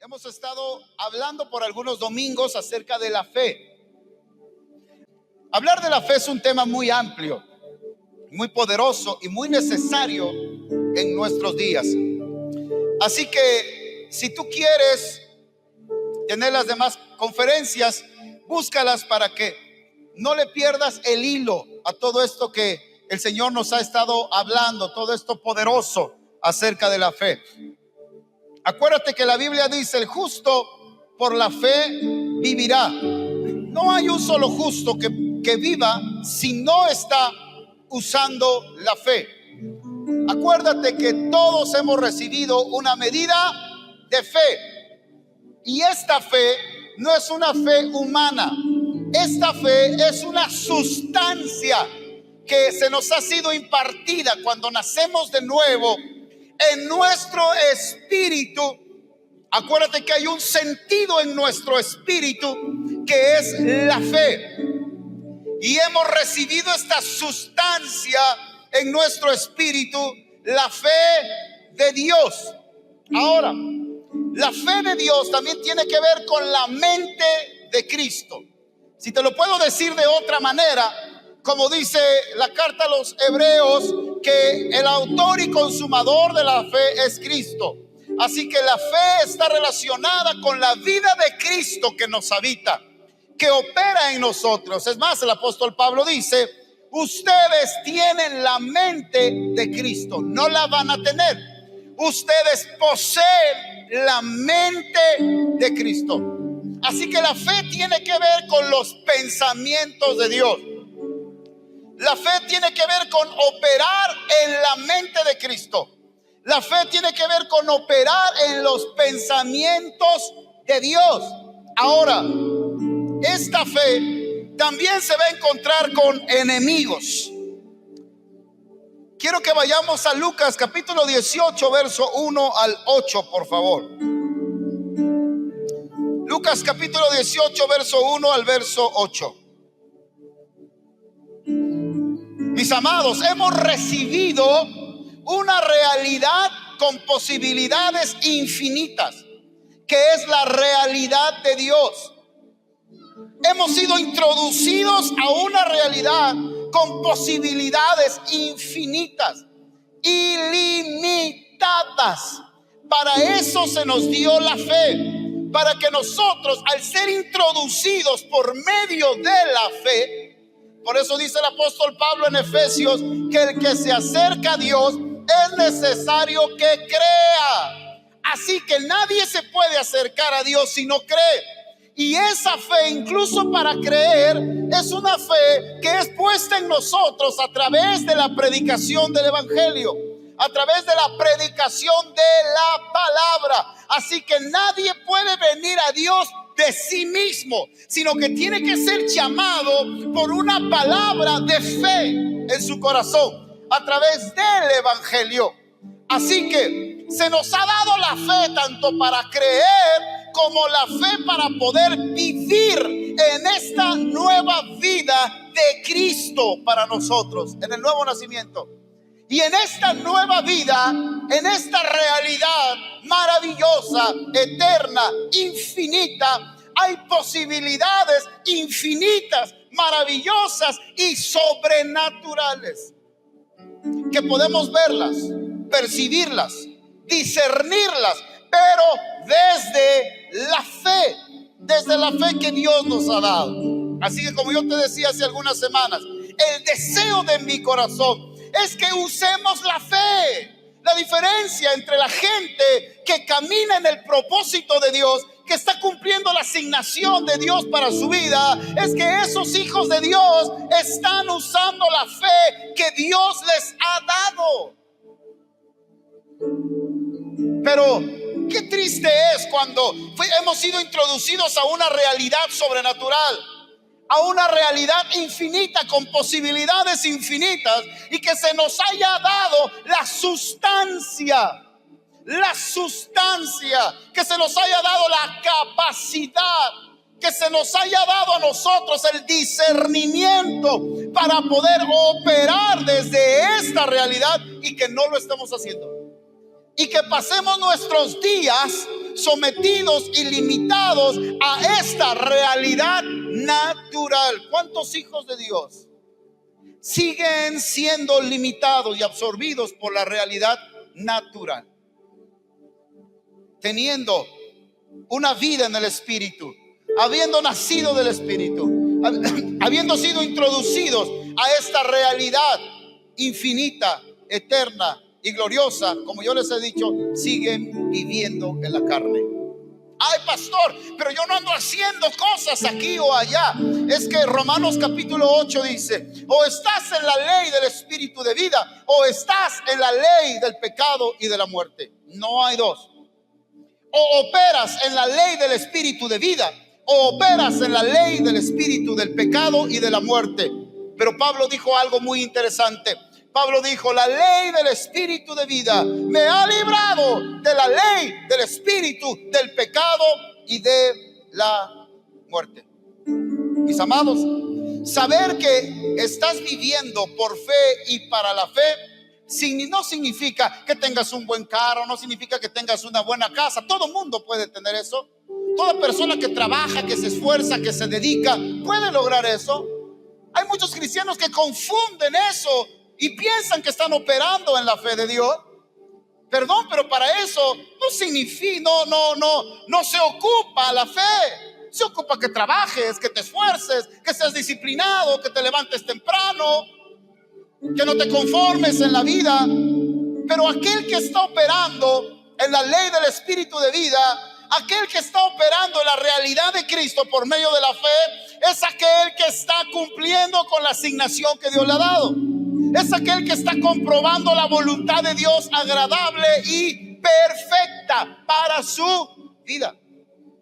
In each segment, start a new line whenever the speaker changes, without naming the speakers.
Hemos estado hablando por algunos domingos acerca de la fe. Hablar de la fe es un tema muy amplio, muy poderoso y muy necesario en nuestros días. Así que si tú quieres tener las demás conferencias, búscalas para que no le pierdas el hilo a todo esto que el Señor nos ha estado hablando, todo esto poderoso acerca de la fe. Acuérdate que la Biblia dice: el justo por la fe vivirá. No hay un solo justo que viva si no está usando la fe. Acuérdate que todos hemos recibido una medida de fe, y esta fe no es una fe humana. Esta fe es una sustancia que se nos ha sido impartida cuando nacemos de nuevo en nuestro espíritu. Acuérdate que hay un sentido en nuestro espíritu que es la fe, y hemos recibido esta sustancia en nuestro espíritu, la fe de Dios. Ahora, la fe de Dios también tiene que ver con la mente de Cristo. Si te lo puedo decir de otra manera, como dice la carta a los Hebreos, que el autor y consumador de la fe es Cristo. Así que la fe está relacionada con la vida de Cristo que nos habita, que opera en nosotros. Es más, el apóstol Pablo dice: ustedes tienen la mente de Cristo. No la van a tener. Ustedes poseen la mente de Cristo. Así que la fe tiene que ver con los pensamientos de Dios. La fe tiene que ver con operar en la mente de Cristo. La fe tiene que ver con operar en los pensamientos de Dios. Ahora, esta fe también se va a encontrar con enemigos. Quiero que vayamos a Lucas capítulo 18, verso 1 al 8, por favor. Lucas capítulo 18, verso 1 al verso 8. Mis amados, hemos recibido una realidad con posibilidades infinitas, que es la realidad de Dios. Hemos sido introducidos a una realidad con posibilidades infinitas, ilimitadas. Para eso se nos dio la fe, para que nosotros, al ser introducidos por medio de la fe, por eso dice el apóstol Pablo en Efesios que el que se acerca a Dios es necesario que crea. Así que nadie se puede acercar a Dios si no cree. Y esa fe, incluso para creer, es una fe que es puesta en nosotros a través de la predicación del evangelio, a través de la predicación de la palabra. Así que nadie puede venir a Dios de sí mismo, sino que tiene que ser llamado por una palabra de fe en su corazón, a través del evangelio. Así que se nos ha dado la fe tanto para creer como la fe para poder vivir en esta nueva vida de Cristo para nosotros, en el nuevo nacimiento. Y en esta nueva vida, en esta realidad maravillosa, eterna, infinita, hay posibilidades infinitas, maravillosas y sobrenaturales, que podemos verlas, percibirlas, discernirlas, pero desde la fe que Dios nos ha dado. Así que, como yo te decía hace algunas semanas, el deseo de mi corazón es que usemos la fe. La diferencia entre la gente que camina en el propósito de Dios, que está cumpliendo la asignación de Dios para su vida, es que esos hijos de Dios están usando la fe que Dios les ha dado. Pero qué triste es cuando hemos sido introducidos a una realidad sobrenatural, a una realidad infinita con posibilidades infinitas, y que se nos haya dado la sustancia, que se nos haya dado la capacidad, que se nos haya dado a nosotros el discernimiento para poder operar desde esta realidad, y que no lo estamos haciendo. Y que pasemos nuestros días sometidos y limitados a esta realidad natural. ¿Cuántos hijos de Dios siguen siendo limitados y absorbidos por la realidad natural? Teniendo una vida en el Espíritu, habiendo nacido del Espíritu, habiendo sido introducidos a esta realidad infinita, eterna y gloriosa, como yo les he dicho, siguen viviendo en la carne. Ay, pastor, pero yo no ando haciendo cosas aquí o allá. Es que Romanos capítulo 8 dice: o estás en la ley del Espíritu de vida, o estás en la ley del pecado y de la muerte. No hay dos. O operas en la ley del Espíritu de vida, o operas en la ley del Espíritu del pecado y de la muerte. Pero Pablo dijo algo muy interesante. Pablo dijo: la ley del Espíritu de vida me ha librado de la ley del Espíritu del pecado y de la muerte. Mis amados, saber que estás viviendo por fe y para la fe no significa que tengas un buen carro, no significa que tengas una buena casa. Todo mundo puede tener eso. Toda persona que trabaja, que se esfuerza, que se dedica, puede lograr eso. Hay muchos cristianos que confunden eso y piensan que están operando en la fe de Dios. Perdón, pero para eso no significa, no se ocupa la fe. Se ocupa que trabajes, que te esfuerces, que seas disciplinado, que te levantes temprano, que no te conformes en la vida. Pero aquel que está operando en la ley del Espíritu de vida, aquel que está operando en la realidad de Cristo por medio de la fe, es aquel que está cumpliendo con la asignación que Dios le ha dado. Es aquel que está comprobando la voluntad de Dios agradable y perfecta para su vida.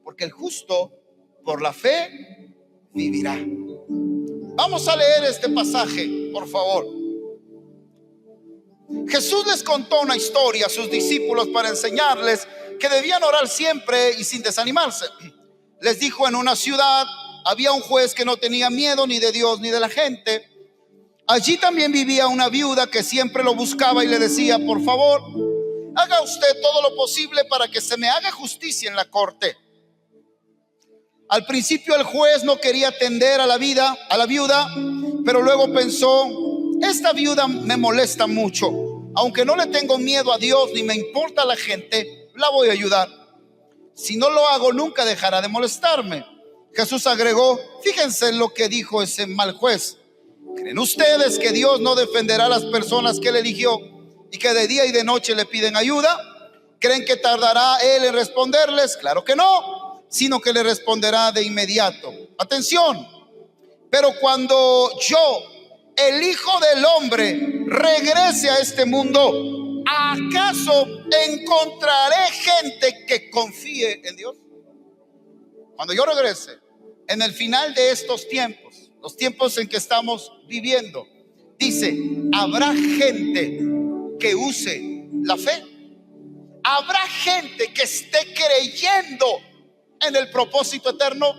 Porque el justo por la fe vivirá. Vamos a leer este pasaje, por favor. Jesús les contó una historia a sus discípulos para enseñarles que debían orar siempre y sin desanimarse. Les dijo: en una ciudad había un juez que no tenía miedo ni de Dios ni de la gente. Allí también vivía una viuda que siempre lo buscaba y le decía: por favor, haga usted todo lo posible para que se me haga justicia en la corte. Al principio el juez no quería atender a la viuda, pero luego pensó: esta viuda me molesta mucho. Aunque no le tengo miedo a Dios ni me importa la gente, la voy a ayudar. Si no lo hago, nunca dejará de molestarme. Jesús agregó: fíjense en lo que dijo ese mal juez. ¿Creen ustedes que Dios no defenderá a las personas que él eligió y que de día y de noche le piden ayuda? ¿Creen que tardará él en responderles? Claro que no, sino que le responderá de inmediato. Atención, pero cuando yo, el Hijo del Hombre, regrese a este mundo, ¿acaso encontraré gente que confíe en Dios? Cuando yo regrese, en el final de estos tiempos, los tiempos en que estamos viviendo, dice: habrá gente que use la fe. Habrá gente que esté creyendo en el propósito eterno.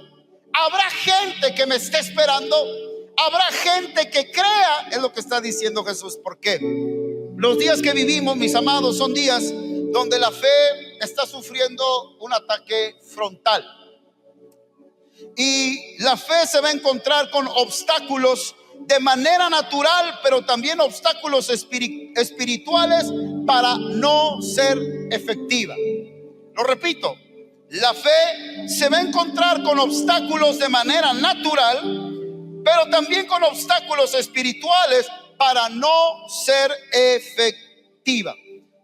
Habrá gente que me esté esperando. Habrá gente que crea en lo que está diciendo Jesús. ¿Por qué? Los días que vivimos, mis amados, son días donde la fe está sufriendo un ataque frontal. Y la fe se va a encontrar con obstáculos de manera natural, pero también obstáculos espirituales para no ser efectiva. Lo repito, la fe se va a encontrar con obstáculos de manera natural, pero también con obstáculos espirituales para no ser efectiva.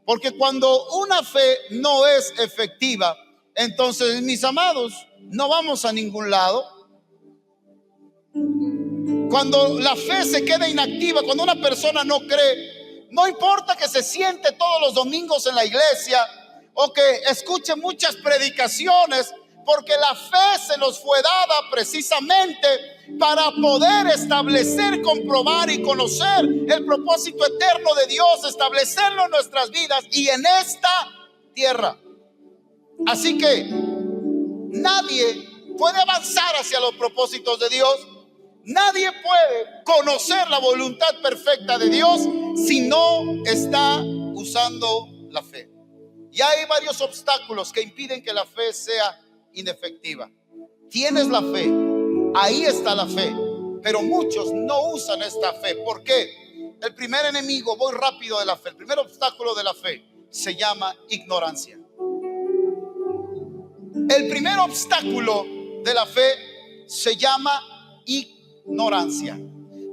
Porque cuando una fe no es efectiva, entonces, mis amados, no vamos a ningún lado. Cuando la fe se queda inactiva, cuando una persona no cree, no importa que se siente todos los domingos en la iglesia o que escuche muchas predicaciones, porque la fe se nos fue dada precisamente para poder establecer, comprobar y conocer el propósito eterno de Dios, establecerlo en nuestras vidas y en esta tierra. Así que nadie puede avanzar hacia los propósitos de Dios. Nadie puede conocer la voluntad perfecta de Dios si no está usando la fe. Y hay varios obstáculos que impiden que la fe sea inefectiva. Tienes la fe, ahí está la fe, pero muchos no usan esta fe. ¿Por qué? El primer enemigo, voy rápido, de la fe, el primer obstáculo de la fe se llama ignorancia. El primer obstáculo de la fe se llama ignorancia.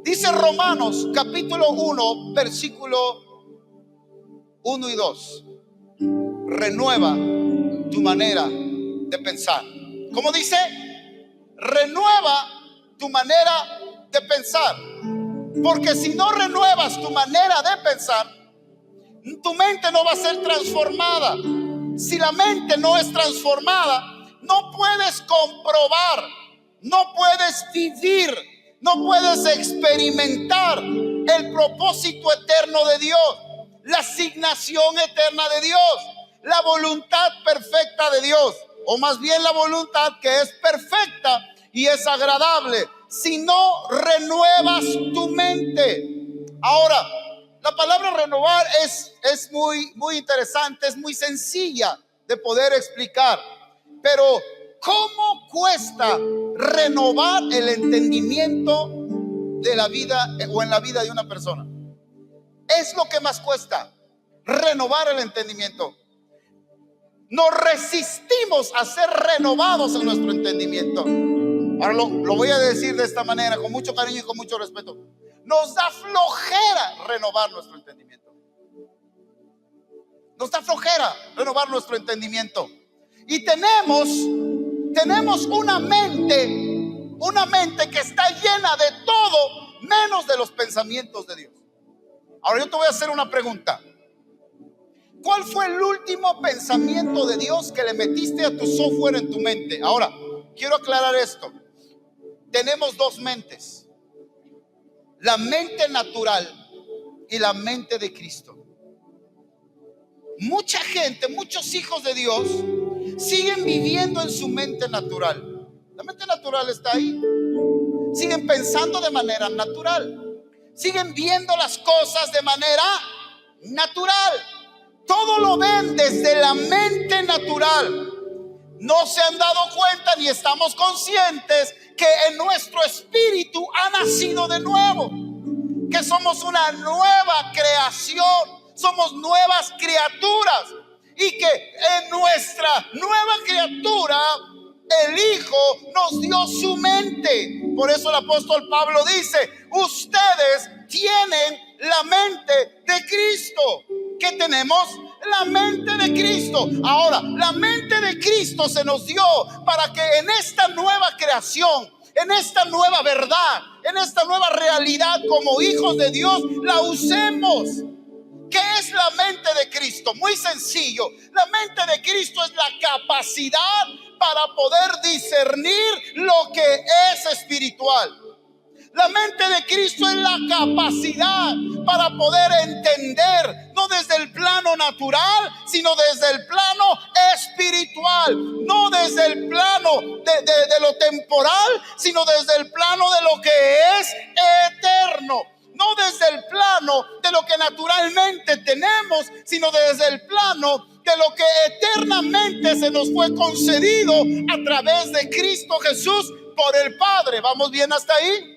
Dice Romanos capítulo 1 versículo 1 y 2: renueva tu manera de pensar. ¿Cómo dice? Renueva tu manera de pensar. Porque si no renuevas tu manera de pensar, tu mente no va a ser transformada. Si la mente no es transformada, no puedes comprobar, no puedes vivir, no puedes experimentar el propósito eterno de Dios, la asignación eterna de Dios, la voluntad perfecta de Dios, o más bien la voluntad que es perfecta y es agradable, si no renuevas tu mente. Ahora, la palabra renovar es muy interesante, es muy sencilla de poder explicar, pero ¿cómo cuesta renovar el entendimiento de la vida o en la vida de una persona? Es lo que más cuesta, renovar el entendimiento. Nos resistimos a ser renovados en nuestro entendimiento. Ahora lo voy a decir de esta manera, con mucho cariño y con mucho respeto. Nos da flojera renovar nuestro entendimiento. Nos da flojera renovar nuestro entendimiento. Y tenemos una mente que está llena de todo menos de los pensamientos de Dios. Ahora yo te voy a hacer una pregunta. ¿Cuál fue el último pensamiento de Dios que le metiste a tu software en tu mente? Ahora, quiero aclarar esto. Tenemos dos mentes: la mente natural y la mente de Cristo. Mucha gente, muchos hijos de Dios siguen viviendo en su mente natural. La mente natural está ahí. Siguen pensando de manera natural. Siguen viendo las cosas de manera natural. Todo lo ven desde la mente natural. No se han dado cuenta ni estamos conscientes que en nuestro espíritu ha nacido de nuevo, que somos una nueva creación, somos nuevas criaturas, y que en nuestra nueva criatura el Hijo nos dio su mente. Por eso el apóstol Pablo dice: ustedes tienen la mente de Cristo. ¿Qué tenemos? La mente de Cristo. Ahora, la mente de Cristo se nos dio para que en esta nueva creación, en esta nueva verdad, en esta nueva realidad como hijos de Dios, la usemos. ¿Qué es la mente de Cristo? Muy sencillo. La mente de Cristo es la capacidad para poder discernir lo que es espiritual. La mente de Cristo es la capacidad para poder entender, no desde el plano natural, sino desde el plano espiritual. No desde el plano de lo temporal, sino desde el plano de lo que es eterno. No desde el plano de lo que naturalmente tenemos, sino desde el plano de lo que eternamente se nos fue concedido a través de Cristo Jesús por el Padre. ¿Vamos bien hasta ahí?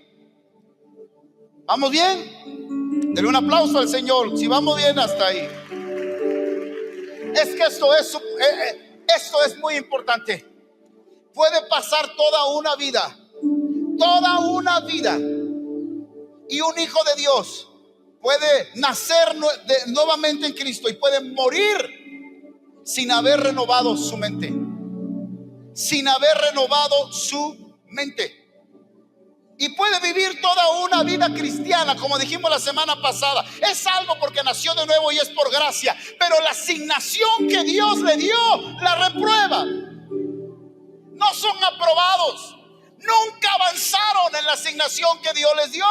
¿Vamos bien? Denle un aplauso al Señor si vamos bien hasta ahí. Es que esto es muy importante. Puede pasar toda una vida, y un hijo de Dios puede nacer nuevamente en Cristo y puede morir sin haber renovado su mente. Sin haber renovado su mente. Y puede vivir toda una vida cristiana, como dijimos la semana pasada. Es salvo porque nació de nuevo y es por gracia. Pero la asignación que Dios le dio, la reprueba. No son aprobados. Nunca avanzaron en la asignación que Dios les dio.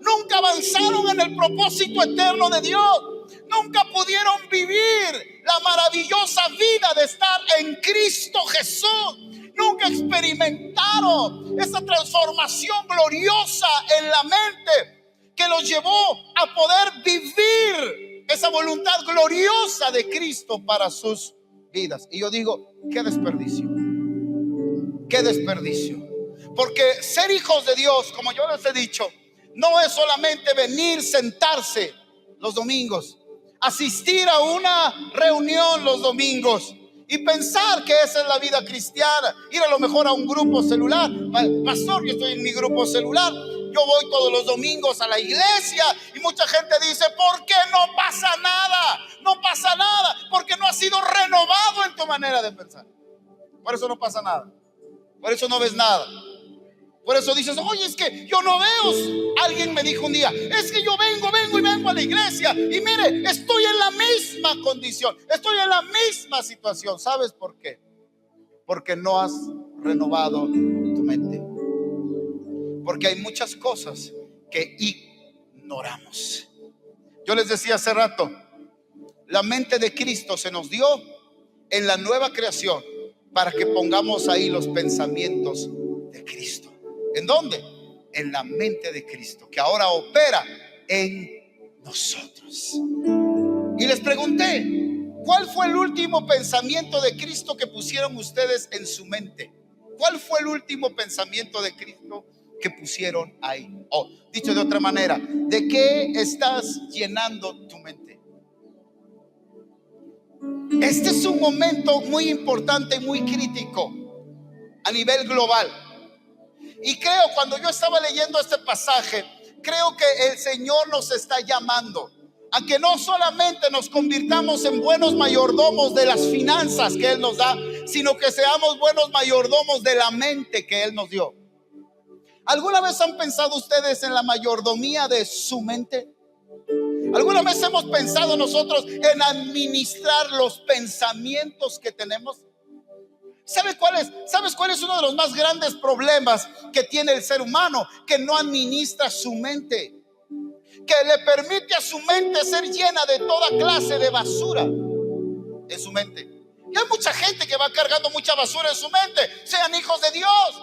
Nunca avanzaron en el propósito eterno de Dios. Nunca pudieron vivir la maravillosa vida de estar en Cristo Jesús. Nunca experimentaron esa transformación gloriosa en la mente que los llevó a poder vivir esa voluntad gloriosa de Cristo para sus vidas. Y yo digo, qué desperdicio, qué desperdicio. Porque ser hijos de Dios, como yo les he dicho, no es solamente venir, sentarse los domingos, asistir a una reunión los domingos y pensar que esa es la vida cristiana, ir a lo mejor a un grupo celular. Pastor, yo estoy en mi grupo celular, yo voy todos los domingos a la iglesia, y mucha gente dice, ¿por qué no pasa nada? No pasa nada, porque no has sido renovado en tu manera de pensar. Por eso no pasa nada, por eso no ves nada. Por eso dices, oye, es que yo no veo. Alguien me dijo un día, es que yo vengo a la iglesia y mire, estoy en la misma condición, estoy en la misma situación. ¿Sabes por qué? Porque no has renovado tu mente. Porque hay muchas cosas que ignoramos. Yo les decía hace rato, la mente de Cristo se nos dio en la nueva creación para que pongamos ahí los pensamientos de Cristo. ¿En dónde? En la mente de Cristo, que ahora opera en nosotros. Y les pregunté, ¿cuál fue el último pensamiento de Cristo que pusieron ustedes en su mente? ¿Cuál fue el último pensamiento de Cristo que pusieron ahí? O dicho de otra manera, ¿de qué estás llenando tu mente? Este es un momento muy importante y muy crítico a nivel global. Y creo, cuando yo estaba leyendo este pasaje, creo que el Señor nos está llamando a que no solamente nos convirtamos en buenos mayordomos de las finanzas que Él nos da, sino que seamos buenos mayordomos de la mente que Él nos dio. ¿Alguna vez han pensado ustedes en la mayordomía de su mente? ¿Alguna vez hemos pensado nosotros en administrar los pensamientos que tenemos? ¿Sabes cuál es uno de los más grandes problemas que tiene el ser humano? Que no administra su mente, que le permite a su mente ser llena de toda clase de basura en su mente. Y hay mucha gente que va cargando mucha basura en su mente. Sean hijos de Dios,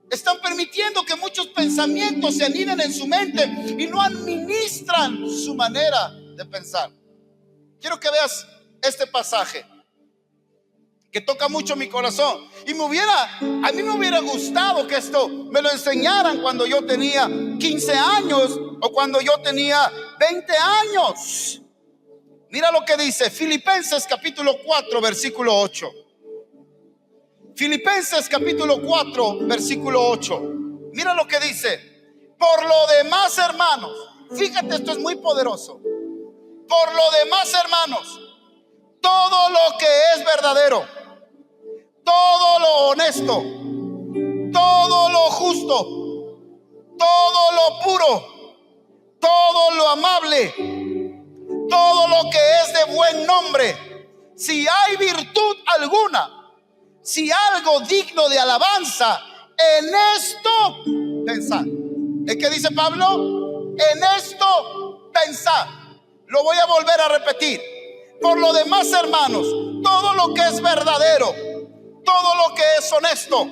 están permitiendo que muchos pensamientos se aniden en su mente y no administran su manera de pensar. Quiero que veas este pasaje que toca mucho mi corazón. Y a mí me hubiera gustado que esto me lo enseñaran cuando yo tenía 15 años o cuando yo tenía 20 años. Mira lo que dice Filipenses capítulo 4 versículo 8. Filipenses capítulo 4 versículo 8. Mira lo que dice: por lo demás, hermanos, fíjate, esto es muy poderoso. Por lo demás, hermanos, todo lo que es verdadero, todo lo honesto, todo lo justo, todo lo puro, todo lo amable, todo lo que es de buen nombre, si hay virtud alguna, si algo digno de alabanza, en esto pensad. ¿Qué dice Pablo? En esto pensad. Lo voy a volver a repetir. Por lo demás, hermanos, todo lo que es verdadero, todo lo que es honesto,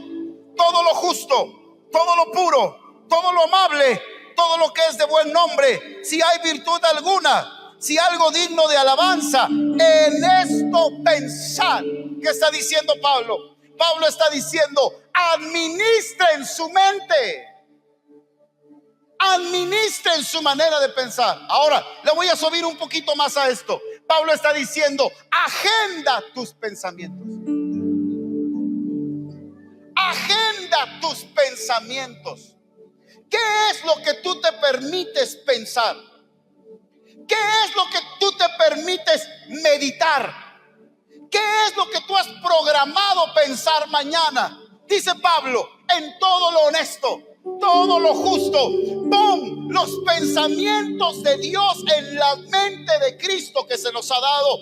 todo lo justo, todo lo puro, todo lo amable, todo lo que es de buen nombre, si hay virtud alguna, si algo digno de alabanza, en esto pensad. ¿Qué está diciendo Pablo? Pablo está diciendo: administren su mente, administren su manera de pensar. Ahora le voy a subir un poquito más a esto. Pablo está diciendo: agenda tus pensamientos. Agenda tus pensamientos. ¿Qué es lo que tú te permites pensar? ¿Qué es lo que tú te permites meditar? ¿Qué es lo que tú has programado pensar mañana? Dice Pablo: en todo lo honesto, todo lo justo, pon los pensamientos de Dios en la mente de Cristo que se nos ha dado.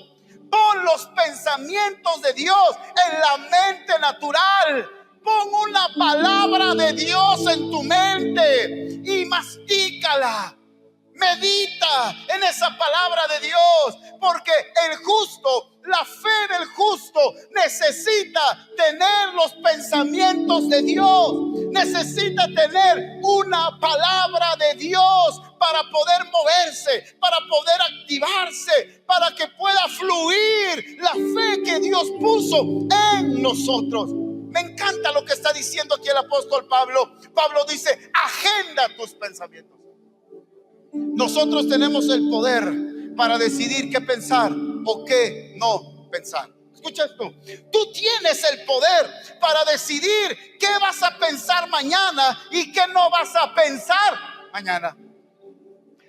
Pon los pensamientos de Dios en la mente natural. Pon una palabra de Dios en tu mente y mastícala. Medita en esa palabra de Dios, porque el justo, la fe del justo, necesita tener los pensamientos de Dios, necesita tener una palabra de Dios para poder moverse, para poder activarse, para que pueda fluir la fe que Dios puso en nosotros. Me encanta lo que está diciendo aquí el apóstol Pablo. Pablo dice: agenda tus pensamientos. Nosotros tenemos el poder para decidir qué pensar o qué no pensar. Escucha esto: tú tienes el poder para decidir qué vas a pensar mañana y qué no vas a pensar mañana.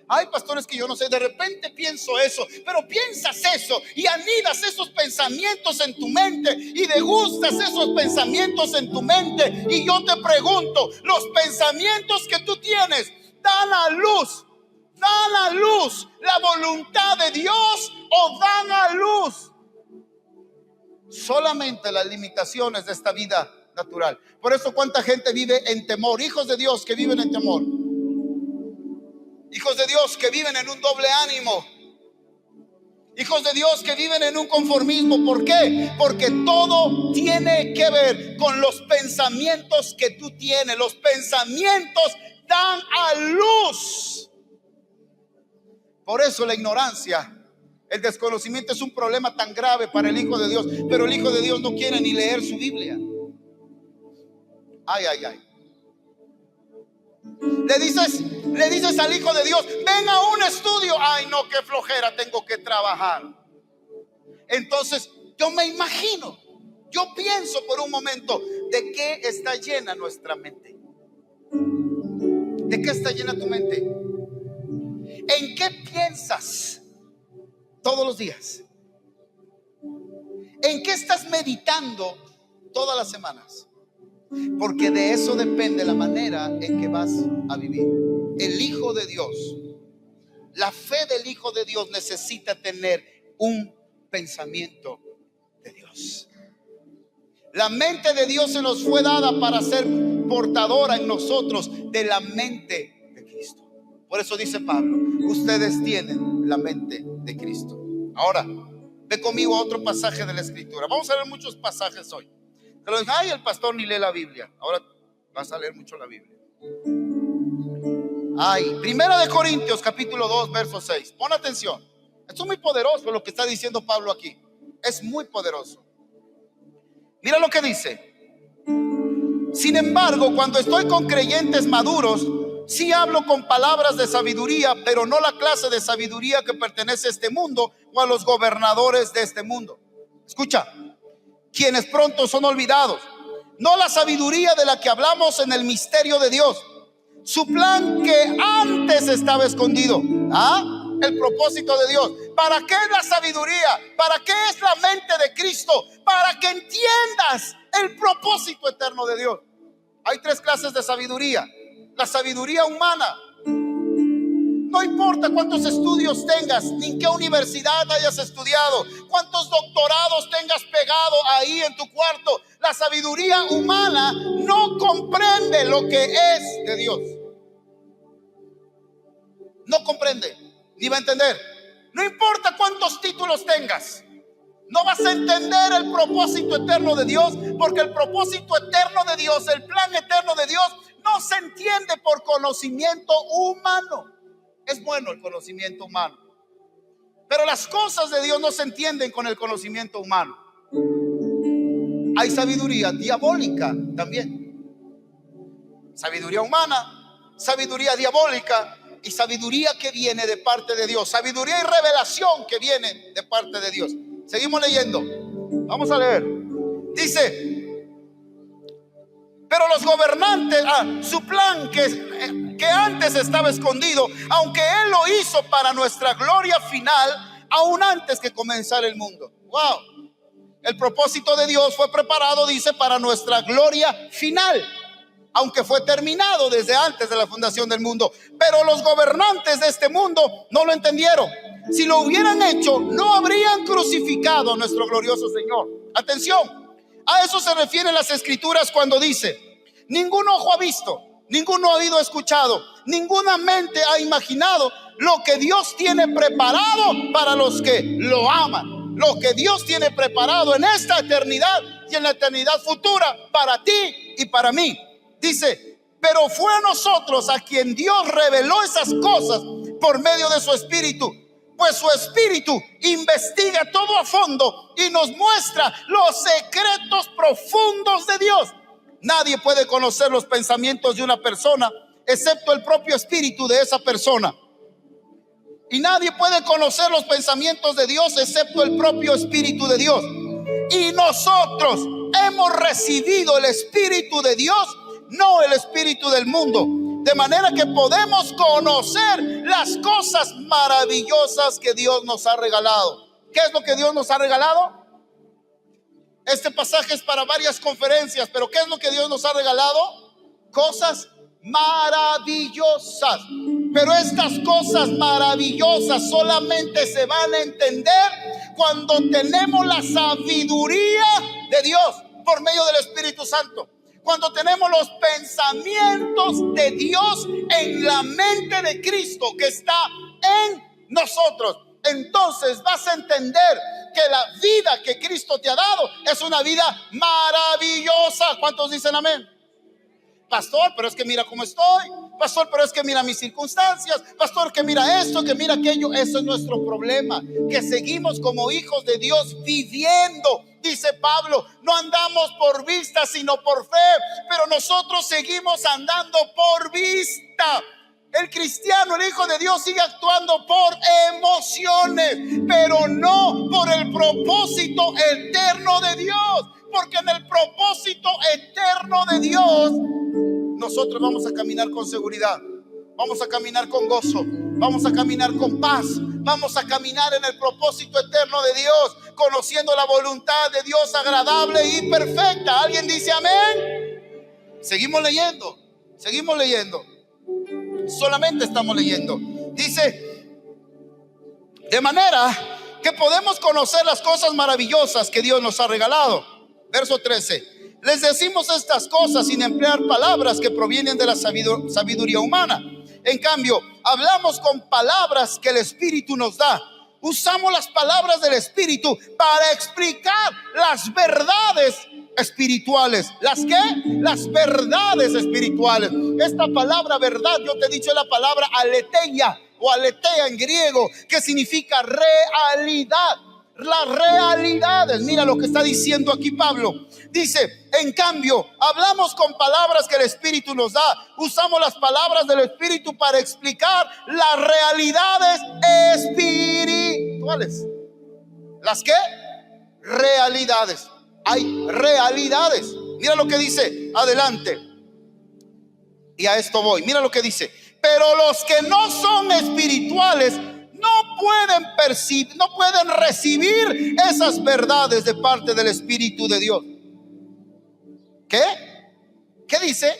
Ay, pastor, es que yo no sé, de repente pienso eso, pero piensas eso y anidas esos pensamientos en tu mente y degustas esos pensamientos en tu mente. Y yo te pregunto, ¿los pensamientos que tú tienes dan a luz la voluntad de Dios o dan a luz solamente las limitaciones de esta vida natural? Por eso cuánta gente vive en temor, hijos de Dios que viven en temor, hijos de Dios que viven en un doble ánimo, hijos de Dios que viven en un conformismo. ¿Por qué? Porque todo tiene que ver con los pensamientos que tú tienes. Los pensamientos dan a luz. Por eso la ignorancia, el desconocimiento es un problema tan grave para el Hijo de Dios. Pero el Hijo de Dios no quiere ni leer su Biblia. Ay. Le dices al Hijo de Dios: ven a un estudio. Ay, no, qué flojera, tengo que trabajar. Entonces yo me imagino, yo pienso por un momento, ¿de qué está llena nuestra mente? ¿De qué está llena tu mente? ¿En qué piensas todos los días? ¿En qué estás meditando todas las semanas? Porque de eso depende la manera en que vas a vivir. El Hijo de Dios, la fe del Hijo de Dios necesita tener un pensamiento de Dios. La mente de Dios se nos fue dada para ser portadora en nosotros de la mente de Cristo. Por eso dice Pablo: ustedes tienen la mente de Cristo. Ahora, ve conmigo a otro pasaje de la Escritura. Vamos a ver muchos pasajes hoy. Te lo dije: ay, el pastor ni lee la Biblia. Ahora vas a leer mucho la Biblia. Ay, Primera de Corintios capítulo 2 verso 6. Pon atención. Esto es muy poderoso lo que está diciendo Pablo aquí. Es muy poderoso. Mira lo que dice: sin embargo, cuando estoy con creyentes maduros, sí hablo con palabras de sabiduría, pero no la clase de sabiduría que pertenece a este mundo o a los gobernadores de este mundo. Escucha: quienes pronto son olvidados, no la sabiduría de la que hablamos en el misterio de Dios, su plan que antes estaba escondido. El propósito de Dios. ¿Para qué es la sabiduría? ¿Para qué es la mente de Cristo? Para que entiendas el propósito eterno de Dios. Hay tres clases de sabiduría. La sabiduría humana. No importa cuántos estudios tengas, ni en qué universidad hayas estudiado, cuántos doctorados tengas pegado ahí en tu cuarto. La sabiduría humana no comprende lo que es de Dios. No comprende, ni va a entender. No importa cuántos títulos tengas, no vas a entender el propósito eterno de Dios, porque el propósito eterno de Dios, el plan eterno de Dios, no se entiende por conocimiento humano. Es bueno el conocimiento humano, pero las cosas de Dios no se entienden con el conocimiento humano. Hay sabiduría diabólica también. Sabiduría humana, sabiduría diabólica y sabiduría que viene de parte de Dios. Sabiduría y revelación que viene de parte de Dios. Seguimos leyendo. Vamos a leer. Dice: pero los gobernantes, su plan que antes estaba escondido, aunque Él lo hizo para nuestra gloria final, aún antes que comenzara el mundo. Wow. El propósito de Dios fue preparado, dice, para nuestra gloria final, aunque fue terminado desde antes de la fundación del mundo. Pero los gobernantes de este mundo no lo entendieron. Si lo hubieran hecho, no habrían crucificado a nuestro glorioso Señor. Atención, a eso se refieren las Escrituras cuando dice: ningún ojo ha visto, ningún oído ha escuchado, ninguna mente ha imaginado lo que Dios tiene preparado para los que lo aman. Lo que Dios tiene preparado en esta eternidad y en la eternidad futura para ti y para mí. Dice: pero fue a nosotros a quien Dios reveló esas cosas por medio de su Espíritu. Pues su Espíritu investiga todo a fondo y nos muestra los secretos profundos de Dios. Nadie puede conocer los pensamientos de una persona excepto el propio Espíritu de esa persona. Y nadie puede conocer los pensamientos de Dios excepto el propio Espíritu de Dios. Y nosotros hemos recibido el Espíritu de Dios, no el espíritu del mundo, de manera que podemos conocer las cosas maravillosas que Dios nos ha regalado. ¿Qué es lo que Dios nos ha regalado? Este pasaje es para varias conferencias, pero ¿qué es lo que Dios nos ha regalado? Cosas maravillosas. Pero estas cosas maravillosas solamente se van a entender cuando tenemos la sabiduría de Dios por medio del Espíritu Santo. Cuando tenemos los pensamientos de Dios en la mente de Cristo que está en nosotros, entonces vas a entender que la vida que Cristo te ha dado es una vida maravillosa. ¿Cuántos dicen amén? Pastor, pero es que mira cómo estoy. Pastor, pero es que mira mis circunstancias. Pastor, que mira esto, que mira aquello. Eso es nuestro problema, que seguimos como hijos de Dios viviendo. Dice Pablo, no andamos por vista sino por fe, pero nosotros seguimos andando por vista. El cristiano, el hijo de Dios, sigue actuando por emociones, pero no por el propósito eterno de Dios. Porque en el propósito eterno de Dios nosotros vamos a caminar con seguridad, vamos a caminar con gozo, vamos a caminar con paz, vamos a caminar en el propósito eterno de Dios, conociendo la voluntad de Dios agradable y perfecta. ¿Alguien dice amén? Seguimos leyendo, solamente estamos leyendo. Dice, de manera que podemos conocer las cosas maravillosas que Dios nos ha regalado. Verso 13. Les decimos estas cosas sin emplear palabras que provienen de la sabiduría humana. En cambio, hablamos con palabras que el Espíritu nos da. Usamos las palabras del Espíritu para explicar las verdades espirituales. ¿Las qué? Las verdades espirituales. Esta palabra verdad, yo te he dicho, es la palabra aletheia o aletheia en griego, que significa realidad. Las realidades. Mira lo que está diciendo aquí Pablo. Dice, en cambio, hablamos con palabras que el Espíritu nos da. Usamos las palabras del Espíritu para explicar las realidades espirituales. ¿Las qué? Realidades. Hay realidades. Mira lo que dice adelante. Y a esto voy. Mira lo que dice. Pero los que no son espirituales no pueden recibir esas verdades de parte del Espíritu de Dios. ¿Qué? ¿Qué dice?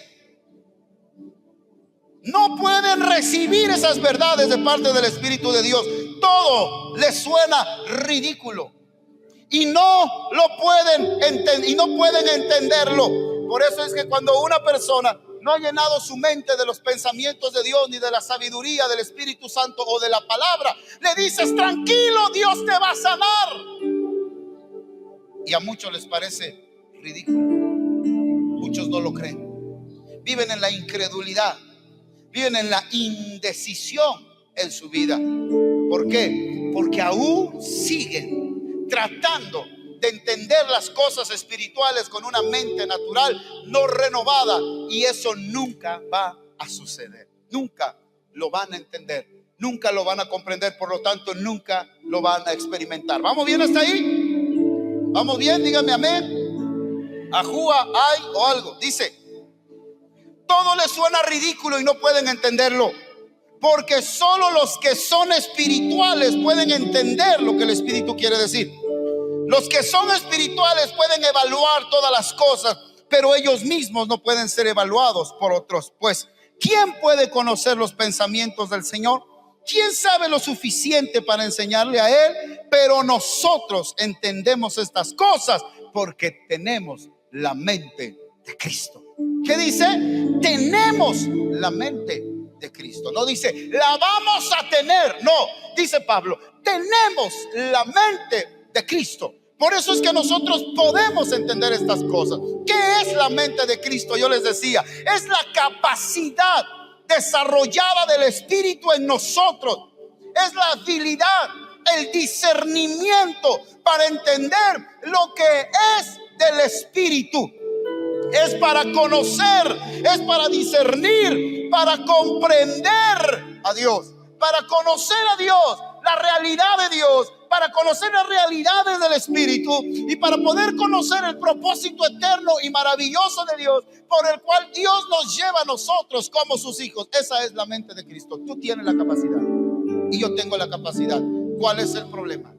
No pueden recibir esas verdades de parte del Espíritu de Dios. Todo les suena ridículo y no lo pueden entender, y no pueden entenderlo. Por eso es que cuando una persona no ha llenado su mente de los pensamientos de Dios, ni de la sabiduría del Espíritu Santo o de la palabra, le dices, tranquilo, Dios te va a sanar. Y a muchos les parece ridículo. Muchos no lo creen. Viven en la incredulidad, viven en la indecisión en su vida. ¿Por qué? Porque aún siguen tratando de entender las cosas espirituales con una mente natural no renovada, y eso nunca va a suceder. Nunca lo van a entender, nunca lo van a comprender, por lo tanto nunca lo van a experimentar. ¿Vamos bien hasta ahí? ¿Vamos bien? Dígame amén. Ajúa, hay o algo. Dice, todo les suena ridículo y no pueden entenderlo, porque solo los que son espirituales pueden entender lo que el Espíritu quiere decir. Los que son espirituales pueden evaluar todas las cosas, pero ellos mismos no pueden ser evaluados por otros. Pues, ¿quién puede conocer los pensamientos del Señor? ¿Quién sabe lo suficiente para enseñarle a Él? Pero nosotros entendemos estas cosas porque tenemos la mente de Cristo. ¿Qué dice? Tenemos la mente de Cristo. No dice, la vamos a tener. No, dice Pablo, tenemos la mente de Cristo. Por eso es que nosotros podemos entender estas cosas. ¿Qué es la mente de Cristo? Yo les decía, es la capacidad desarrollada del Espíritu en nosotros. Es la habilidad, el discernimiento para entender lo que es del Espíritu. Es para conocer, es para discernir, para comprender a Dios, para conocer a Dios, la realidad de Dios, para conocer las realidades del Espíritu y para poder conocer el propósito eterno y maravilloso de Dios, por el cual Dios nos lleva a nosotros como sus hijos. Esa es la mente de Cristo. Tú tienes la capacidad y yo tengo la capacidad. ¿Cuál es el problema?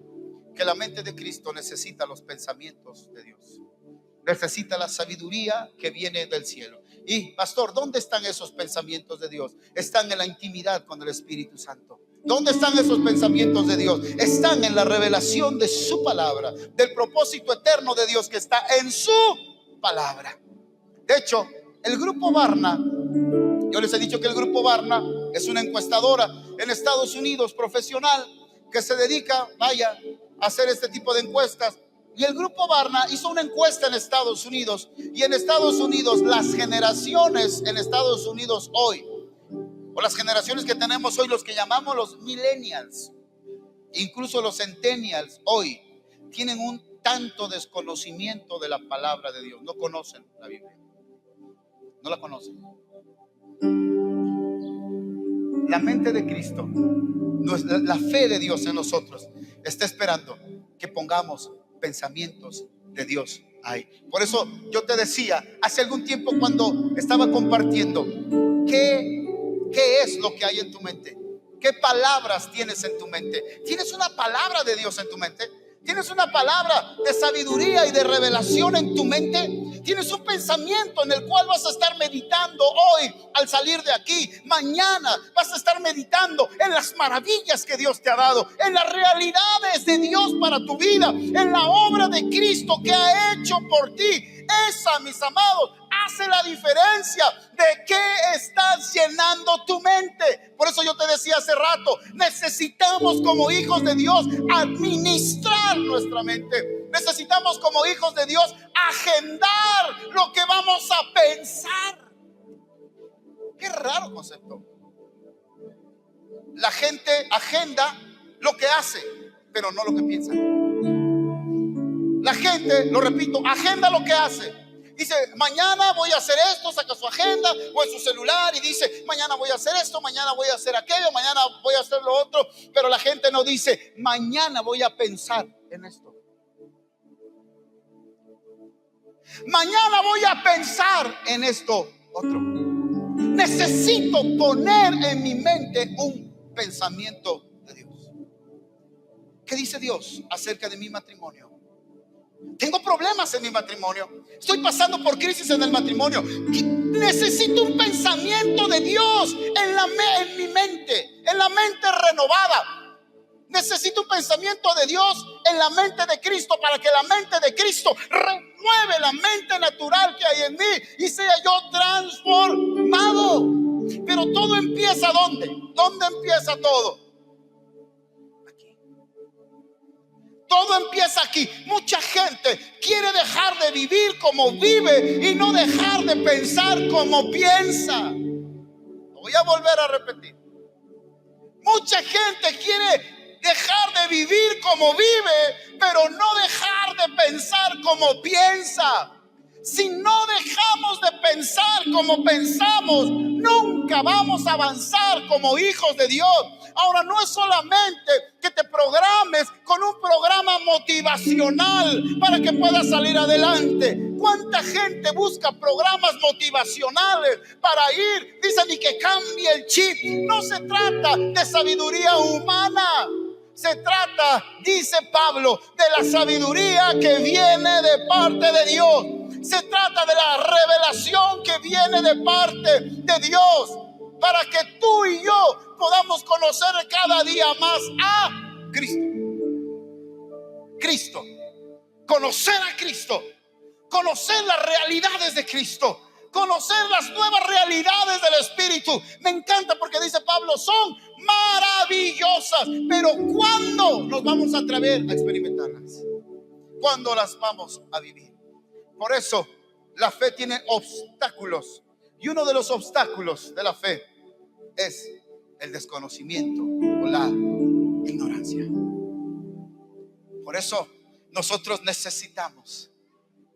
Que la mente de Cristo necesita los pensamientos de Dios. Necesita la sabiduría que viene del cielo. Y pastor, ¿dónde están esos pensamientos de Dios? Están en la intimidad con el Espíritu Santo. ¿Dónde están esos pensamientos de Dios? Están en la revelación de su palabra, del propósito eterno de Dios que está en su palabra. De hecho, el grupo Barna, yo les he dicho que el grupo Barna es una encuestadora en Estados Unidos profesional que se dedica, a hacer este tipo de encuestas. Y el grupo Barna hizo una encuesta en Estados Unidos. Y en Estados Unidos, las generaciones en Estados Unidos hoy, o las generaciones que tenemos hoy, los que llamamos los millennials, incluso los centennials hoy, tienen un tanto desconocimiento de la palabra de Dios. No conocen la Biblia, no la conocen. La mente de Cristo, la fe de Dios en nosotros, está esperando que pongamos pensamientos de Dios ahí. Por eso yo te decía hace algún tiempo cuando estaba compartiendo, ¿qué es lo que hay en tu mente? ¿Qué palabras tienes en tu mente? ¿Tienes una palabra de Dios en tu mente? ¿Tienes una palabra de sabiduría y de revelación en tu mente? ¿Tienes un pensamiento en el cual vas a estar meditando hoy al salir de aquí? Mañana vas a estar meditando en las maravillas que Dios te ha dado, en las realidades de Dios para tu vida, en la obra de Cristo que ha hecho por ti. Esa, mis amados, hace la diferencia de qué estás llenando tu mente. Por eso yo te decía hace rato, necesitamos como hijos de Dios administrar nuestra mente. Necesitamos como hijos de Dios agendar lo que vamos a pensar. Qué raro concepto. La gente agenda lo que hace, pero no lo que piensa. La gente, lo repito, agenda lo que hace. Dice, mañana voy a hacer esto, saca su agenda o en su celular y dice, mañana voy a hacer esto, mañana voy a hacer aquello, mañana voy a hacer lo otro. Pero la gente no dice, mañana voy a pensar en esto. Mañana voy a pensar en esto otro. Necesito poner en mi mente un pensamiento de Dios. ¿Qué dice Dios acerca de mi matrimonio? Tengo problemas en mi matrimonio. Estoy pasando por crisis en el matrimonio. Necesito un pensamiento de Dios en mi mente, en la mente renovada. Necesito un pensamiento de Dios en la mente de Cristo para que la mente de Cristo renueve la mente natural que hay en mí y sea yo transformado. Pero todo empieza ¿dónde? ¿Dónde empieza todo? Todo empieza aquí. Mucha gente quiere dejar de vivir como vive y no dejar de pensar como piensa. Lo voy a volver a repetir. Mucha gente quiere dejar de vivir como vive, pero no dejar de pensar como piensa. Si no dejamos de pensar como pensamos, nunca vamos a avanzar como hijos de Dios. Ahora, no es solamente que te programes con un programa motivacional para que puedas salir adelante. ¿Cuánta gente busca programas motivacionales para ir? Dicen y que cambie el chip. No se trata de sabiduría humana. Se trata, dice Pablo, de la sabiduría que viene de parte de Dios. Se trata de la revelación que viene de parte de Dios, para que tú y yo podamos conocer cada día más a Cristo. Cristo. Conocer a Cristo. Conocer las realidades de Cristo. Conocer las nuevas realidades del Espíritu. Me encanta porque dice Pablo, son maravillosas. Pero ¿cuándo nos vamos a atrever a experimentarlas? ¿Cuándo las vamos a vivir? Por eso la fe tiene obstáculos. Y uno de los obstáculos de la fe es el desconocimiento o la ignorancia. Por eso nosotros necesitamos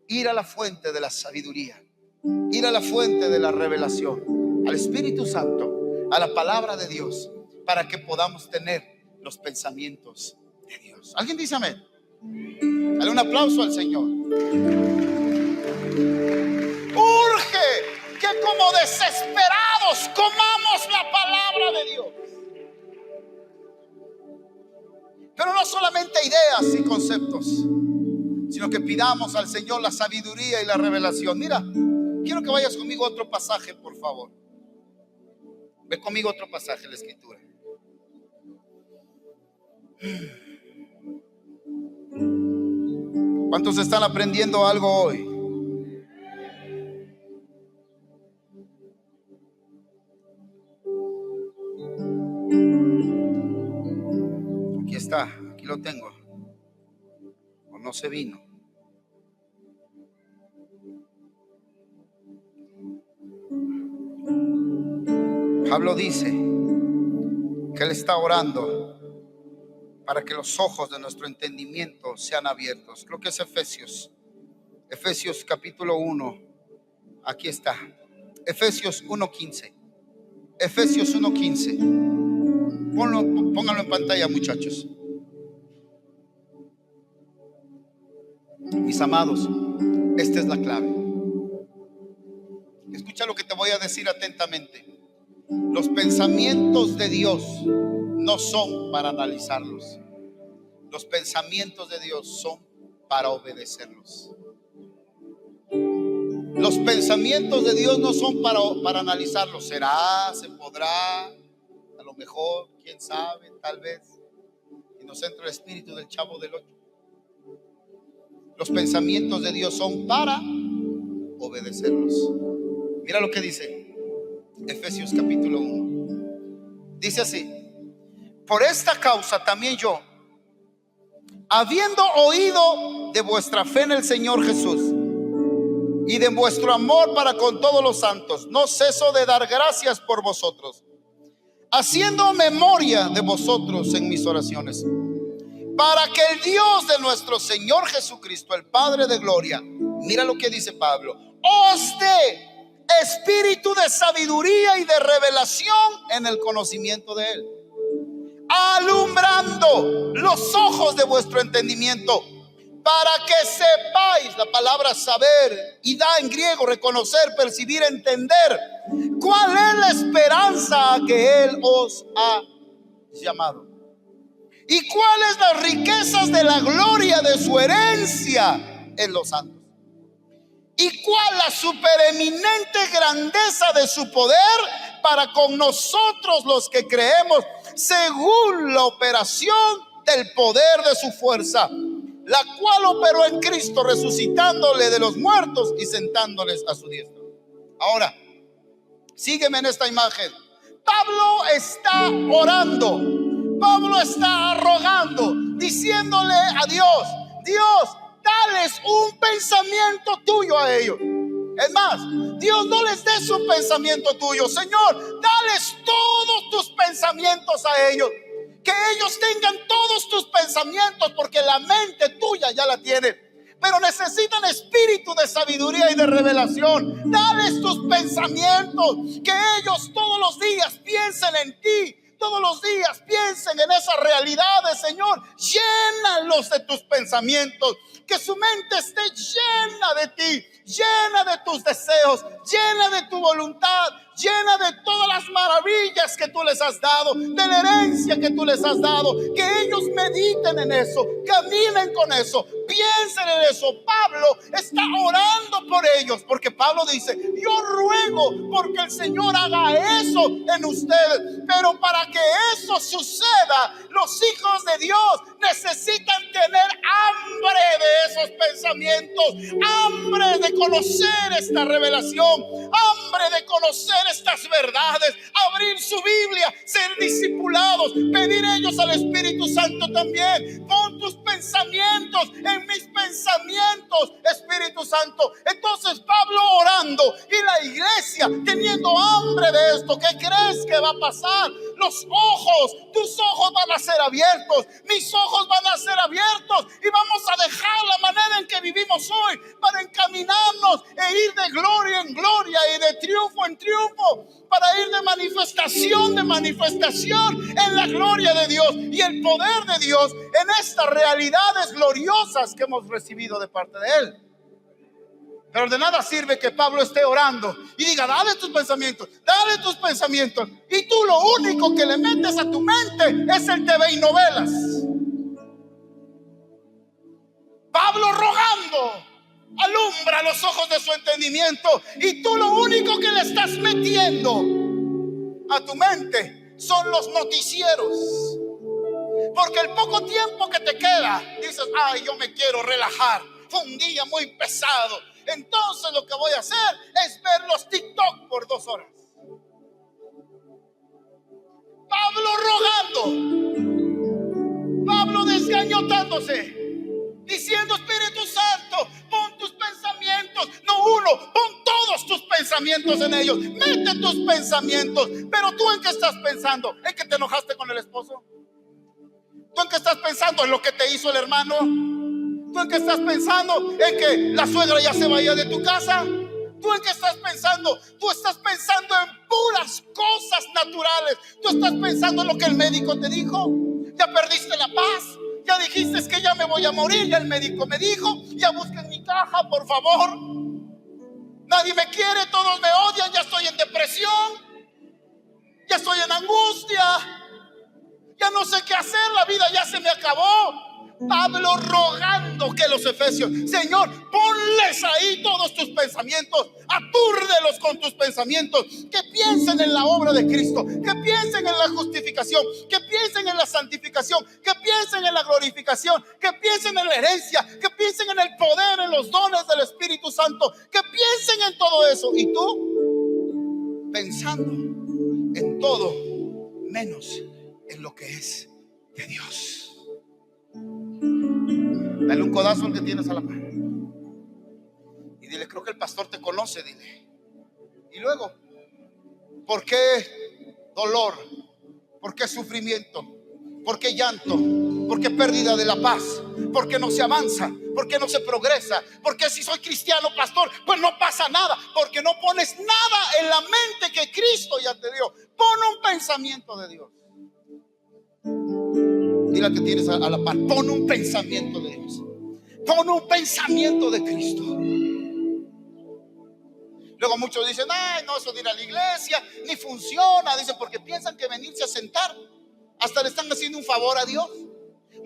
ir a la fuente de la sabiduría, ir a la fuente de la revelación, al Espíritu Santo, a la palabra de Dios, para que podamos tener los pensamientos de Dios. ¿Alguien dice amén? Dale un aplauso al Señor. Urge que como desesperados comamos la palabra de Dios. Pero no solamente ideas y conceptos, sino que pidamos al Señor la sabiduría y la revelación. Mira, quiero que vayas conmigo a otro pasaje, por favor. Ve conmigo a otro pasaje de la Escritura. ¿Cuántos están aprendiendo algo hoy? Aquí está, aquí lo tengo. O no se vino. Pablo dice que él está orando para que los ojos de nuestro entendimiento sean abiertos. Creo que es Efesios capítulo 1. Aquí está, Efesios 1:15. Efesios 1:15. Pónganlo en pantalla, muchachos. Mis amados, esta es la clave. Escucha lo que te voy a decir atentamente. Los pensamientos de Dios no son para analizarlos. Los pensamientos de Dios son para obedecerlos. Los pensamientos de Dios no son para analizarlos. ¿Será? ¿Se podrá? A lo mejor, quién sabe, tal vez. Y nos entra el espíritu del Chavo del 8. Los pensamientos de Dios son para obedecerlos. Mira lo que dice Efesios capítulo 1. Dice así: por esta causa también yo, habiendo oído de vuestra fe en el Señor Jesús y de vuestro amor para con todos los santos, no ceso de dar gracias por vosotros, haciendo memoria de vosotros en mis oraciones, para que el Dios de nuestro Señor Jesucristo, el Padre de gloria, mira lo que dice Pablo, os dé espíritu de sabiduría y de revelación en el conocimiento de Él, alumbrando los ojos de vuestro entendimiento, para que sepáis, la palabra saber y da en griego reconocer, percibir, entender, cuál es la esperanza a que Él os ha llamado y cuáles las riquezas de la gloria de su herencia en los santos, y cuál la supereminente grandeza de su poder para con nosotros los que creemos, según la operación del poder de su fuerza, la cual operó en Cristo, resucitándole de los muertos y sentándoles a su diestra. Ahora, sígueme en esta imagen. Pablo está orando, Pablo está rogando, diciéndole a Dios: Dios, dales un pensamiento tuyo a ellos. Es más, Dios, no les des un pensamiento tuyo, Señor, dales todos tus pensamientos a ellos. Que ellos tengan todos tus pensamientos, porque la mente tuya ya la tienen, pero necesitan espíritu de sabiduría y de revelación. Dales tus pensamientos, que ellos todos los días piensen en ti, todos los días piensen en esas realidades, Señor. Llénalos de tus pensamientos, que su mente esté llena de ti, llena de tus deseos, llena de tu voluntad, llena de todas las maravillas que tú les has dado, de la herencia que tú les has dado. Que ellos mediten en eso, caminen con eso, piensen en eso. Pablo está orando por ellos, porque Pablo dice: yo ruego porque el Señor haga eso en ustedes. Pero para que eso suceda, los hijos de Dios necesitan tener hambre de esos pensamientos, hambre de conocer esta revelación, hambre hambre de conocer estas verdades, abrir su Biblia, ser discipulados, pedir ellos al Espíritu Santo también. Pon tus pensamientos en mis pensamientos, Espíritu Santo. Entonces Pablo orando y la iglesia teniendo hambre de esto. ¿Qué crees que va a pasar? Los ojos, tus ojos van a ser abiertos, mis ojos van a ser abiertos, y vamos a dejar la manera en que vivimos hoy para encaminarnos e ir de gloria en gloria y de triunfo en triunfo, para ir de manifestación en la gloria de Dios y el poder de Dios en estas realidades gloriosas que hemos recibido de parte de Él. Pero de nada sirve que Pablo esté orando y diga: dale tus pensamientos, y tú lo único que le metes a tu mente es el TV y novelas. Pablo rogando: alumbra los ojos de su entendimiento, y tú lo único que le estás metiendo a tu mente son los noticieros. Porque el poco tiempo que te queda, dices: ay, yo me quiero relajar, fue un día muy pesado, entonces lo que voy a hacer es ver los TikTok por 2 horas. Pablo rogando, Pablo desgañotándose, diciendo: Espíritu Santo, pon tus pensamientos, no uno, pon todos tus pensamientos en ellos, mete tus pensamientos. Pero tú, ¿en qué estás pensando? ¿En que te enojaste con el esposo? ¿Tú en qué estás pensando? ¿En lo que te hizo el hermano? ¿Tú en qué estás pensando? ¿En que la suegra ya se vaya de tu casa? ¿Tú en qué estás pensando? Tú estás pensando en puras cosas naturales. Tú estás pensando en lo que el médico te dijo. Ya perdiste la paz. Ya dijiste: que ya me voy a morir. Ya el médico me dijo: ya busquen mi caja, por favor. Nadie me quiere, todos me odian. Ya estoy en depresión. Ya estoy en angustia. Ya no sé qué hacer, la vida ya se me acabó. Pablo rogando que los efesios: Señor, ponles ahí todos tus pensamientos, atúrdelos con tus pensamientos, que piensen en la obra de Cristo, que piensen en la justificación, que piensen en la santificación, que piensen en la glorificación, que piensen en la herencia, que piensen en el poder, en los dones del Espíritu Santo, que piensen en todo eso. Y tú pensando en todo menos en lo que es de Dios. Dale un codazo al que tienes a la par y dile: creo que el pastor te conoce, dile. Y luego: ¿por qué dolor? ¿Por qué sufrimiento? ¿Por qué llanto? ¿Por qué pérdida de la paz? ¿Por qué no se avanza? ¿Por qué no se progresa? ¿Por qué si soy cristiano, pastor, pues no pasa nada? Porque no pones nada en la mente que Cristo ya te dio. Pon un pensamiento de Dios. Dile al que tienes a la par: pon un pensamiento de Dios, pon un pensamiento de Cristo. Luego muchos dicen: ay, no, eso de ir a la iglesia ni funciona. Dicen porque piensan que venirse a sentar hasta le están haciendo un favor a Dios.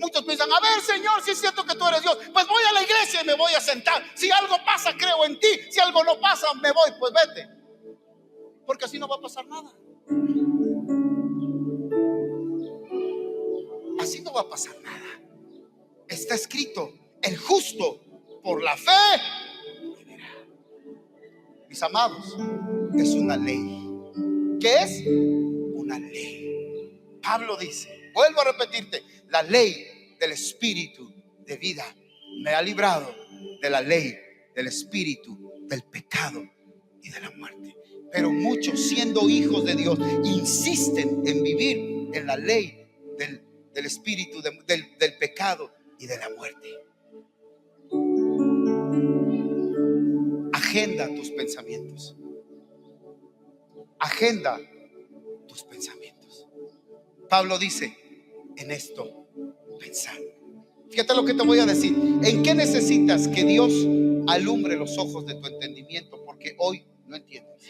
Muchos piensan: a ver, Señor, si es cierto que tú eres Dios, pues voy a la iglesia y me voy a sentar. Si algo pasa, creo en ti. Si algo no pasa, me voy. Pues vete, porque así no va a pasar nada. Así no va a pasar nada. Está escrito: el justo por la fe vivirá. Mis amados, es una ley. ¿Qué es? Una ley. Pablo dice, vuelvo a repetirte: la ley del espíritu de vida me ha librado de la ley del espíritu del pecado y de la muerte. Pero muchos, siendo hijos de Dios, insisten en vivir en la ley del espíritu del pecado y de la muerte. Agenda tus pensamientos. Agenda tus pensamientos. Pablo dice: en esto pensar. Fíjate lo que te voy a decir. ¿En qué necesitas que Dios alumbre los ojos de tu entendimiento? Porque hoy no entiendes.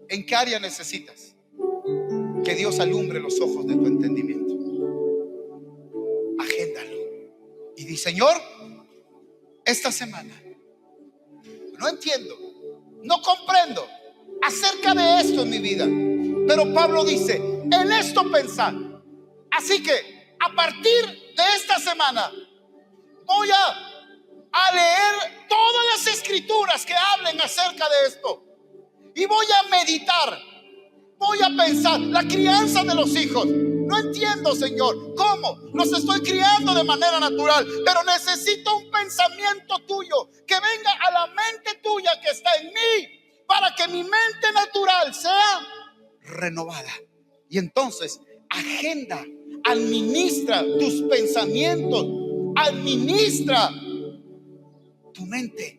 ¿En qué área necesitas que Dios alumbre los ojos de tu entendimiento? Agéndalo y di: Señor, esta semana no entiendo, no comprendo acerca de esto en mi vida, pero Pablo dice: en esto pensar. Así que a partir de esta semana voy a a leer todas las escrituras que hablen acerca de esto. Y voy a meditar, voy a pensar la crianza de los hijos. No entiendo, Señor, cómo los estoy criando de manera natural, pero necesito un pensamiento tuyo que venga a la mente tuya que está en mí, para que mi mente natural sea renovada. Y entonces agenda, administra tus pensamientos, administra tu mente,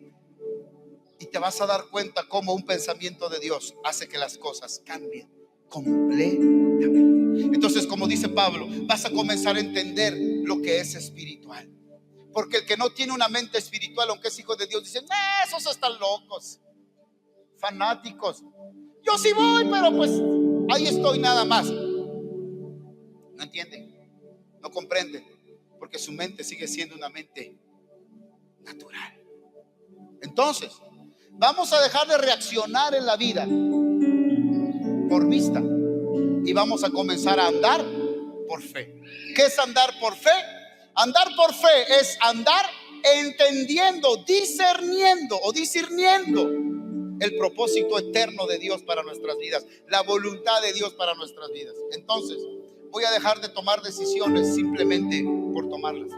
y te vas a dar cuenta cómo un pensamiento de Dios hace que las cosas cambien completamente. Entonces, como dice Pablo, vas a comenzar a entender lo que es espiritual. Porque el que no tiene una mente espiritual, aunque es hijo de Dios, dicen: esos están locos, fanáticos. Yo sí voy, pero pues ahí estoy nada más. No entienden, no comprenden, porque su mente sigue siendo una mente natural. Entonces, vamos a dejar de reaccionar en la vida por vista y vamos a comenzar a andar por fe. ¿Qué es andar por fe? Andar por fe es andar entendiendo, discerniendo el propósito eterno de Dios para nuestras vidas, la voluntad de Dios para nuestras vidas. Entonces, voy a dejar de tomar decisiones simplemente por tomarlas,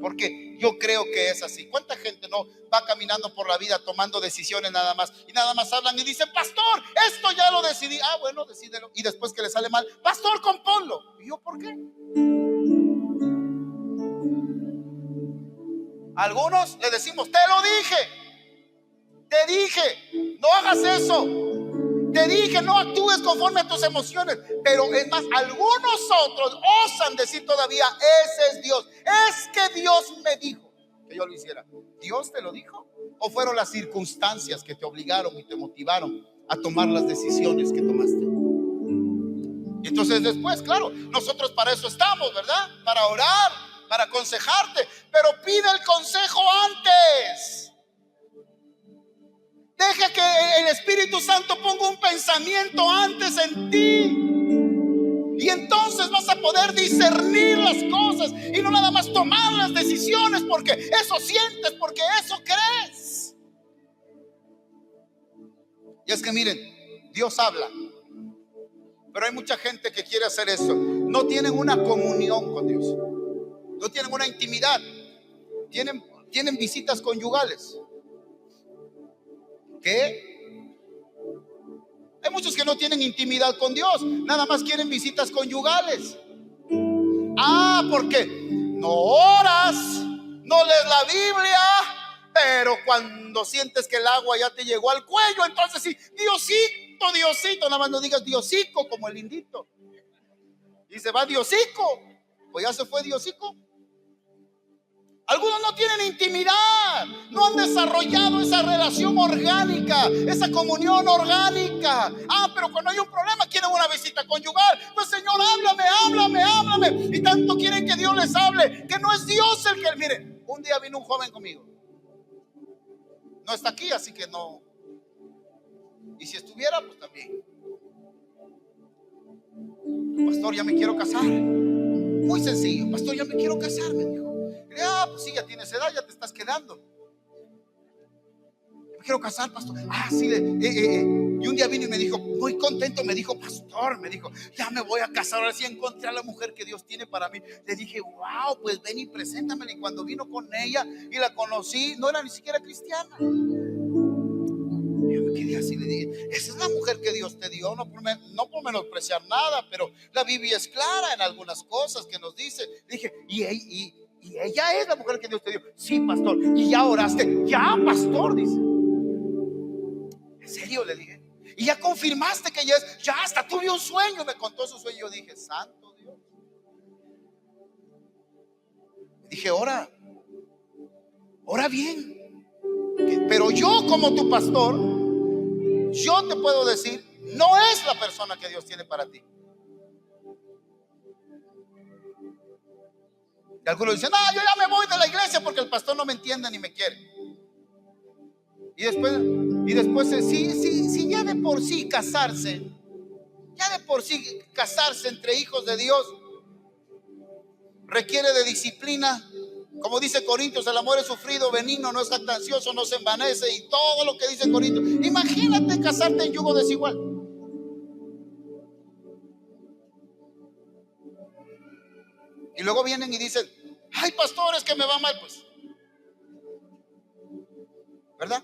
porque yo creo que es así. ¿Cuánta gente no va caminando por la vida tomando decisiones nada más, y nada más hablan y dicen: pastor, esto ya lo decidí? Ah, bueno, decídelo. Y después que le sale mal: pastor, componlo. ¿Y yo por qué? Algunos le decimos: te lo dije, te dije, no hagas eso, te dije, no actúes conforme a tus emociones. Pero es más, algunos otros osan decir todavía: ese es Dios, es que Dios me dijo que yo lo hiciera. ¿Dios te lo dijo? ¿O fueron las circunstancias que te obligaron y te motivaron a tomar las decisiones que tomaste? Y entonces después, claro, nosotros para eso estamos, ¿verdad? Para orar, para aconsejarte, pero pide el consejo antes. Deja que el Espíritu Santo ponga un pensamiento antes en ti, y entonces vas a poder discernir las cosas y no nada más tomar las decisiones porque eso sientes, porque eso crees. Y es que miren, Dios habla, pero hay mucha gente que quiere hacer eso. No tienen una comunión con Dios, no tienen una intimidad, tienen visitas conyugales. ¿Qué? Hay muchos que no tienen intimidad con Dios, nada más quieren visitas conyugales. Ah, porque no oras, no lees la Biblia, pero cuando sientes que el agua ya te llegó al cuello, entonces sí, Diosito, Diosito. Nada más no digas Diosico como el lindito. Y se va Diosico, pues ya se fue Diosico. Algunos no tienen intimidad, no han desarrollado esa relación orgánica, esa comunión orgánica. Ah, pero cuando hay un problema quieren una visita conyugal. Pues Señor, háblame. Y tanto quieren que Dios les hable, que no es Dios el que... Miren, un día vino un joven conmigo. No está aquí, así que no. Y si estuviera, pues también. Pastor, ya me quiero casar. Muy sencillo, pastor, ya me quiero casar, me dijo. Ah, pues sí, ya tienes edad, ya te estás quedando. Me quiero casar, pastor. Ah, sí. Y un día vino y me dijo, muy contento, me dijo: pastor, me dijo, ya me voy a casar, ahora sí encontré a la mujer que Dios tiene para mí. Le dije: wow, pues ven y preséntamela. Y cuando vino con ella y la conocí, no era ni siquiera cristiana. Yo me quedé así, le dije: esa es la mujer que Dios te dio. No por menospreciar nada, pero la Biblia es clara en algunas cosas que nos dice. Le dije: y ella es la mujer que Dios te dio. Sí, pastor. ¿Y ya oraste? Ya, pastor, dice. ¿En serio? Le dije. ¿Y ya confirmaste que ella es? Ya, hasta tuve un sueño. Me contó su sueño. Yo dije: santo Dios. Dije: ora bien. Pero yo, como tu pastor, yo te puedo decir, no es la persona que Dios tiene para ti. Y algunos dicen: yo ya me voy de la iglesia porque el pastor no me entiende ni me quiere. Y después si ya de por sí casarse entre hijos de Dios requiere de disciplina, Como dice Corintios, el amor es sufrido, benigno, no es jactancioso, no se envanece, y todo lo que dice Corintios. Imagínate casarte en yugo desigual. Y luego vienen y dicen: ay, pastor, es que me va mal. Pues, ¿verdad?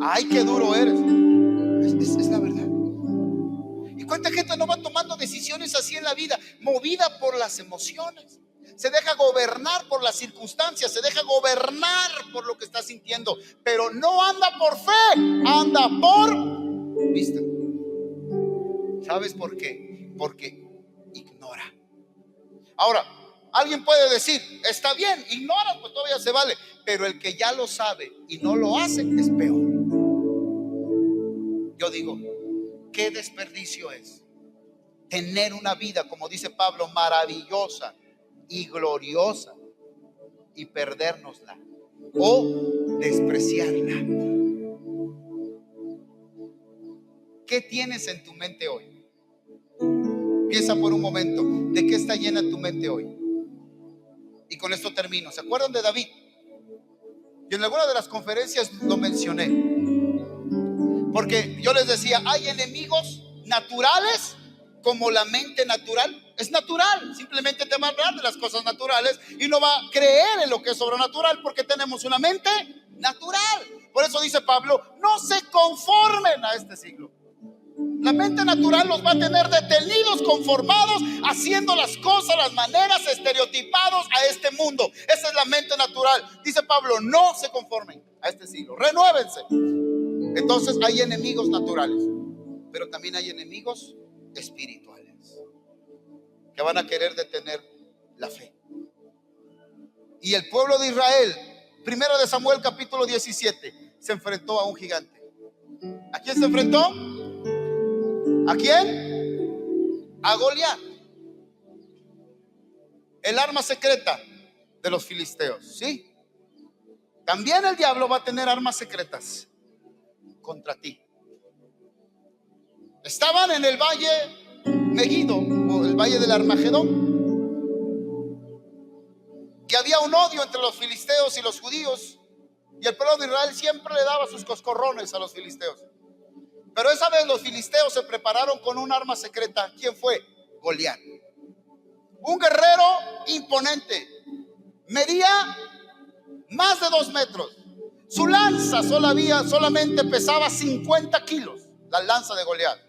Ay, qué duro eres. Es la verdad. ¿Y cuánta gente no va tomando decisiones así en la vida, movida por las emociones? Se deja gobernar por las circunstancias, se deja gobernar por lo que está sintiendo, pero no anda por fe, anda por vista. ¿Sabes por qué? Porque ignora. Ahora, alguien puede decir: está bien, ignora, pues todavía se vale. Pero el que ya lo sabe y no lo hace es peor. Yo digo, qué desperdicio es tener una vida, como dice Pablo, maravillosa y gloriosa, y perdérnosla o despreciarla. ¿Qué tienes en tu mente hoy? Piensa por un momento, ¿de qué está llena tu mente hoy? Y con esto termino. ¿Se acuerdan de David? Y en alguna de las conferencias lo mencioné, porque yo les decía: hay enemigos naturales, como la mente natural. Es natural, simplemente te va a hablar de las cosas naturales y no va a creer en lo que es sobrenatural, porque tenemos una mente natural. Por eso dice Pablo: no se conformen a este siglo. La mente natural los va a tener detenidos, conformados, haciendo las cosas, las maneras, estereotipados a este mundo. Esa es la mente natural. Dice Pablo: no se conformen a este siglo, renuévense. Entonces hay enemigos naturales, pero también hay enemigos espirituales que van a querer detener la fe. Y el pueblo de Israel, primero de Samuel capítulo 17, se enfrentó a un gigante. ¿A quién se enfrentó? ¿A quién? A Goliat, el arma secreta de los filisteos. Sí, también el diablo va a tener armas secretas contra ti. Estaban en el valle Megiddo, o el valle del Armagedón, que había un odio entre los filisteos y los judíos, y el pueblo de Israel siempre le daba sus coscorrones a los filisteos. Pero esa vez los filisteos se prepararon con un arma secreta. ¿Quién fue? Goliat, un guerrero imponente, medía más de 2 metros. Su lanza solamente pesaba 50 kilos, la lanza de Goliat.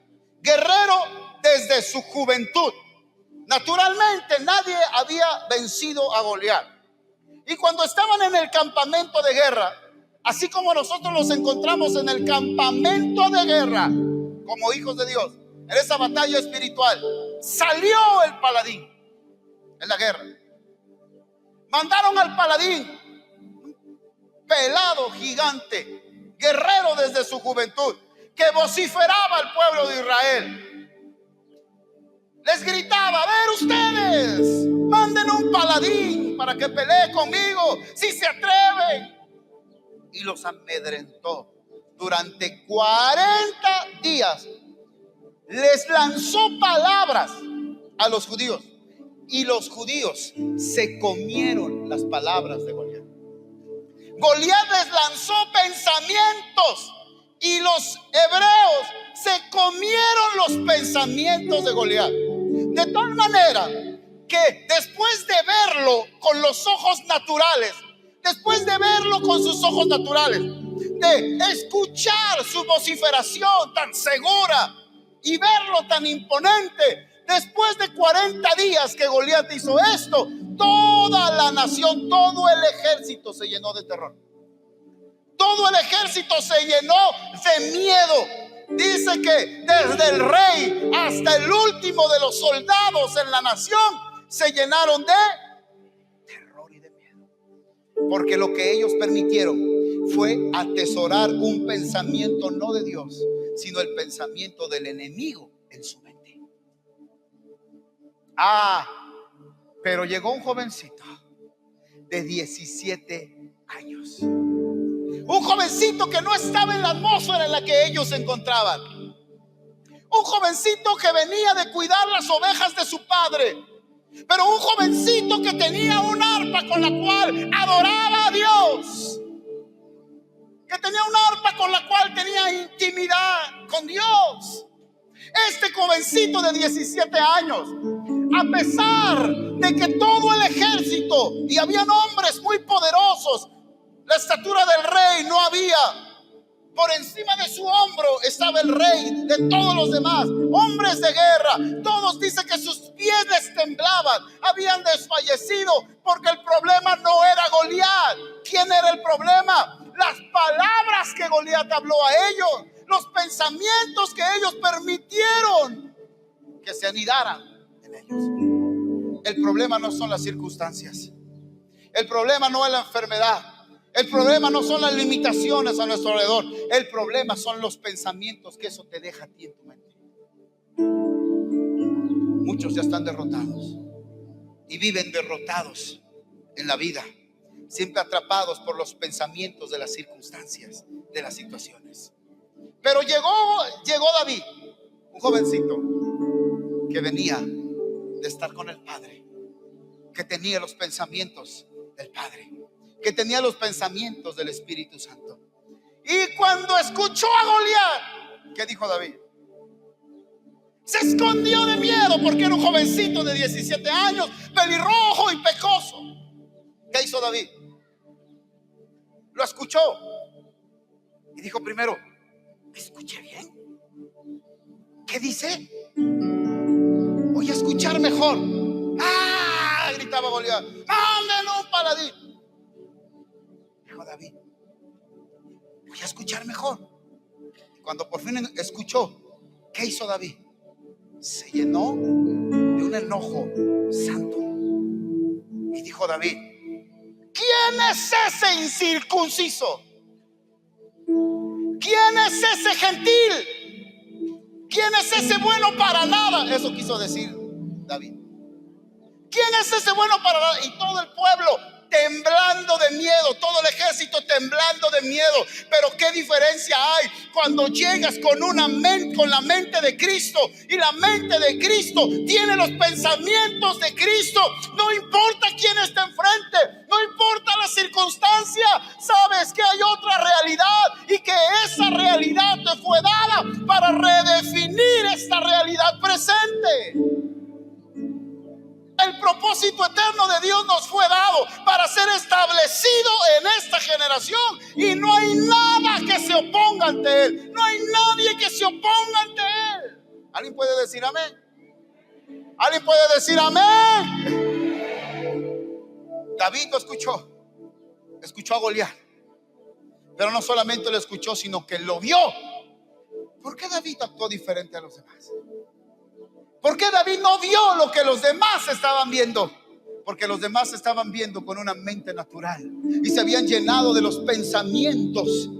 Guerrero desde su juventud. Naturalmente nadie había vencido a Goliat. Y cuando estaban en el campamento de guerra, así como nosotros nos encontramos en el campamento de guerra como hijos de Dios, en esa batalla espiritual, salió el paladín en la guerra. Mandaron al paladín, pelado, gigante, guerrero desde su juventud, que vociferaba al pueblo de Israel. Les gritaba: a ver ustedes, manden un paladín para que pelee conmigo, si se atreven. Y los amedrentó durante 40 días. Les lanzó palabras a los judíos, y los judíos se comieron las palabras de Goliat. Goliat les lanzó pensamientos, y los hebreos se comieron los pensamientos de Goliat. De tal manera que después de verlo con los ojos naturales, después de verlo con sus ojos naturales, de escuchar su vociferación tan segura y verlo tan imponente, después de 40 días que Goliat hizo esto, toda la nación, todo el ejército se llenó de terror. Todo el ejército se llenó de miedo. Dice que desde el rey hasta el último de los soldados en la nación se llenaron de terror y de miedo, porque lo que ellos permitieron fue atesorar un pensamiento no de Dios, sino el pensamiento del enemigo en su mente. Pero llegó un jovencito de 17 años. Un jovencito que no estaba en la atmósfera en la que ellos se encontraban. Un jovencito que venía de cuidar las ovejas de su padre. Pero un jovencito que tenía un arpa con la cual adoraba a Dios, que tenía un arpa con la cual tenía intimidad con Dios. Este jovencito de 17 años, a pesar de que todo el ejército, y habían hombres muy poderosos, la estatura del rey no había, por encima de su hombro estaba el rey de todos los demás, hombres de guerra, todos dicen que sus pies les temblaban, habían desfallecido, porque el problema no era Goliat. ¿Quién era el problema? Las palabras que Goliat habló a ellos, los pensamientos que ellos permitieron que se anidaran en ellos. El problema no son las circunstancias, el problema no es la enfermedad, el problema no son las limitaciones a nuestro alrededor, el problema son los pensamientos que eso te deja a ti en tu mente. Muchos ya están derrotados y viven derrotados en la vida, siempre atrapados por los pensamientos de las circunstancias, de las situaciones. Pero llegó David, un jovencito que venía de estar con el Padre, que tenía los pensamientos del Padre, que tenía los pensamientos del Espíritu Santo. Y cuando escuchó a Goliat, ¿qué dijo David? Se escondió de miedo, porque era un jovencito de 17 años, pelirrojo y pecoso. ¿Qué hizo David? Lo escuchó y dijo primero: ¿escuché bien? ¿Qué dice? Voy a escuchar mejor. ¡Ah! Gritaba Goliat. ¡Manden un paladín! Dijo David: voy a escuchar mejor. Y cuando por fin escuchó, ¿qué hizo David? Se llenó de un enojo santo y dijo David: ¿quién es ese incircunciso? ¿Quién es ese gentil? ¿Quién es ese bueno para nada? Eso quiso decir David. ¿Quién es ese bueno para nada? Y todo el pueblo temblando de miedo, todo el ejército temblando de miedo. Pero qué diferencia hay cuando llegas con con la mente de Cristo, y la mente de Cristo tiene los pensamientos de Cristo. No importa quién está enfrente, no importa la circunstancia, sabes que hay otra realidad y que esa realidad te fue dada para redefinir esta realidad presente. El propósito eterno de Dios nos fue dado para ser establecido en esta generación, y no hay nada que se oponga ante Él. No hay nadie que se oponga ante Él. ¿Alguien puede decir amén? ¿Alguien puede decir amén? David lo escuchó a Goliat, pero no solamente lo escuchó, sino que lo vio. ¿Por qué David actuó diferente a los demás? ¿Por qué David no vio lo que los demás estaban viendo? Porque los demás estaban viendo con una mente natural y se habían llenado de los pensamientos,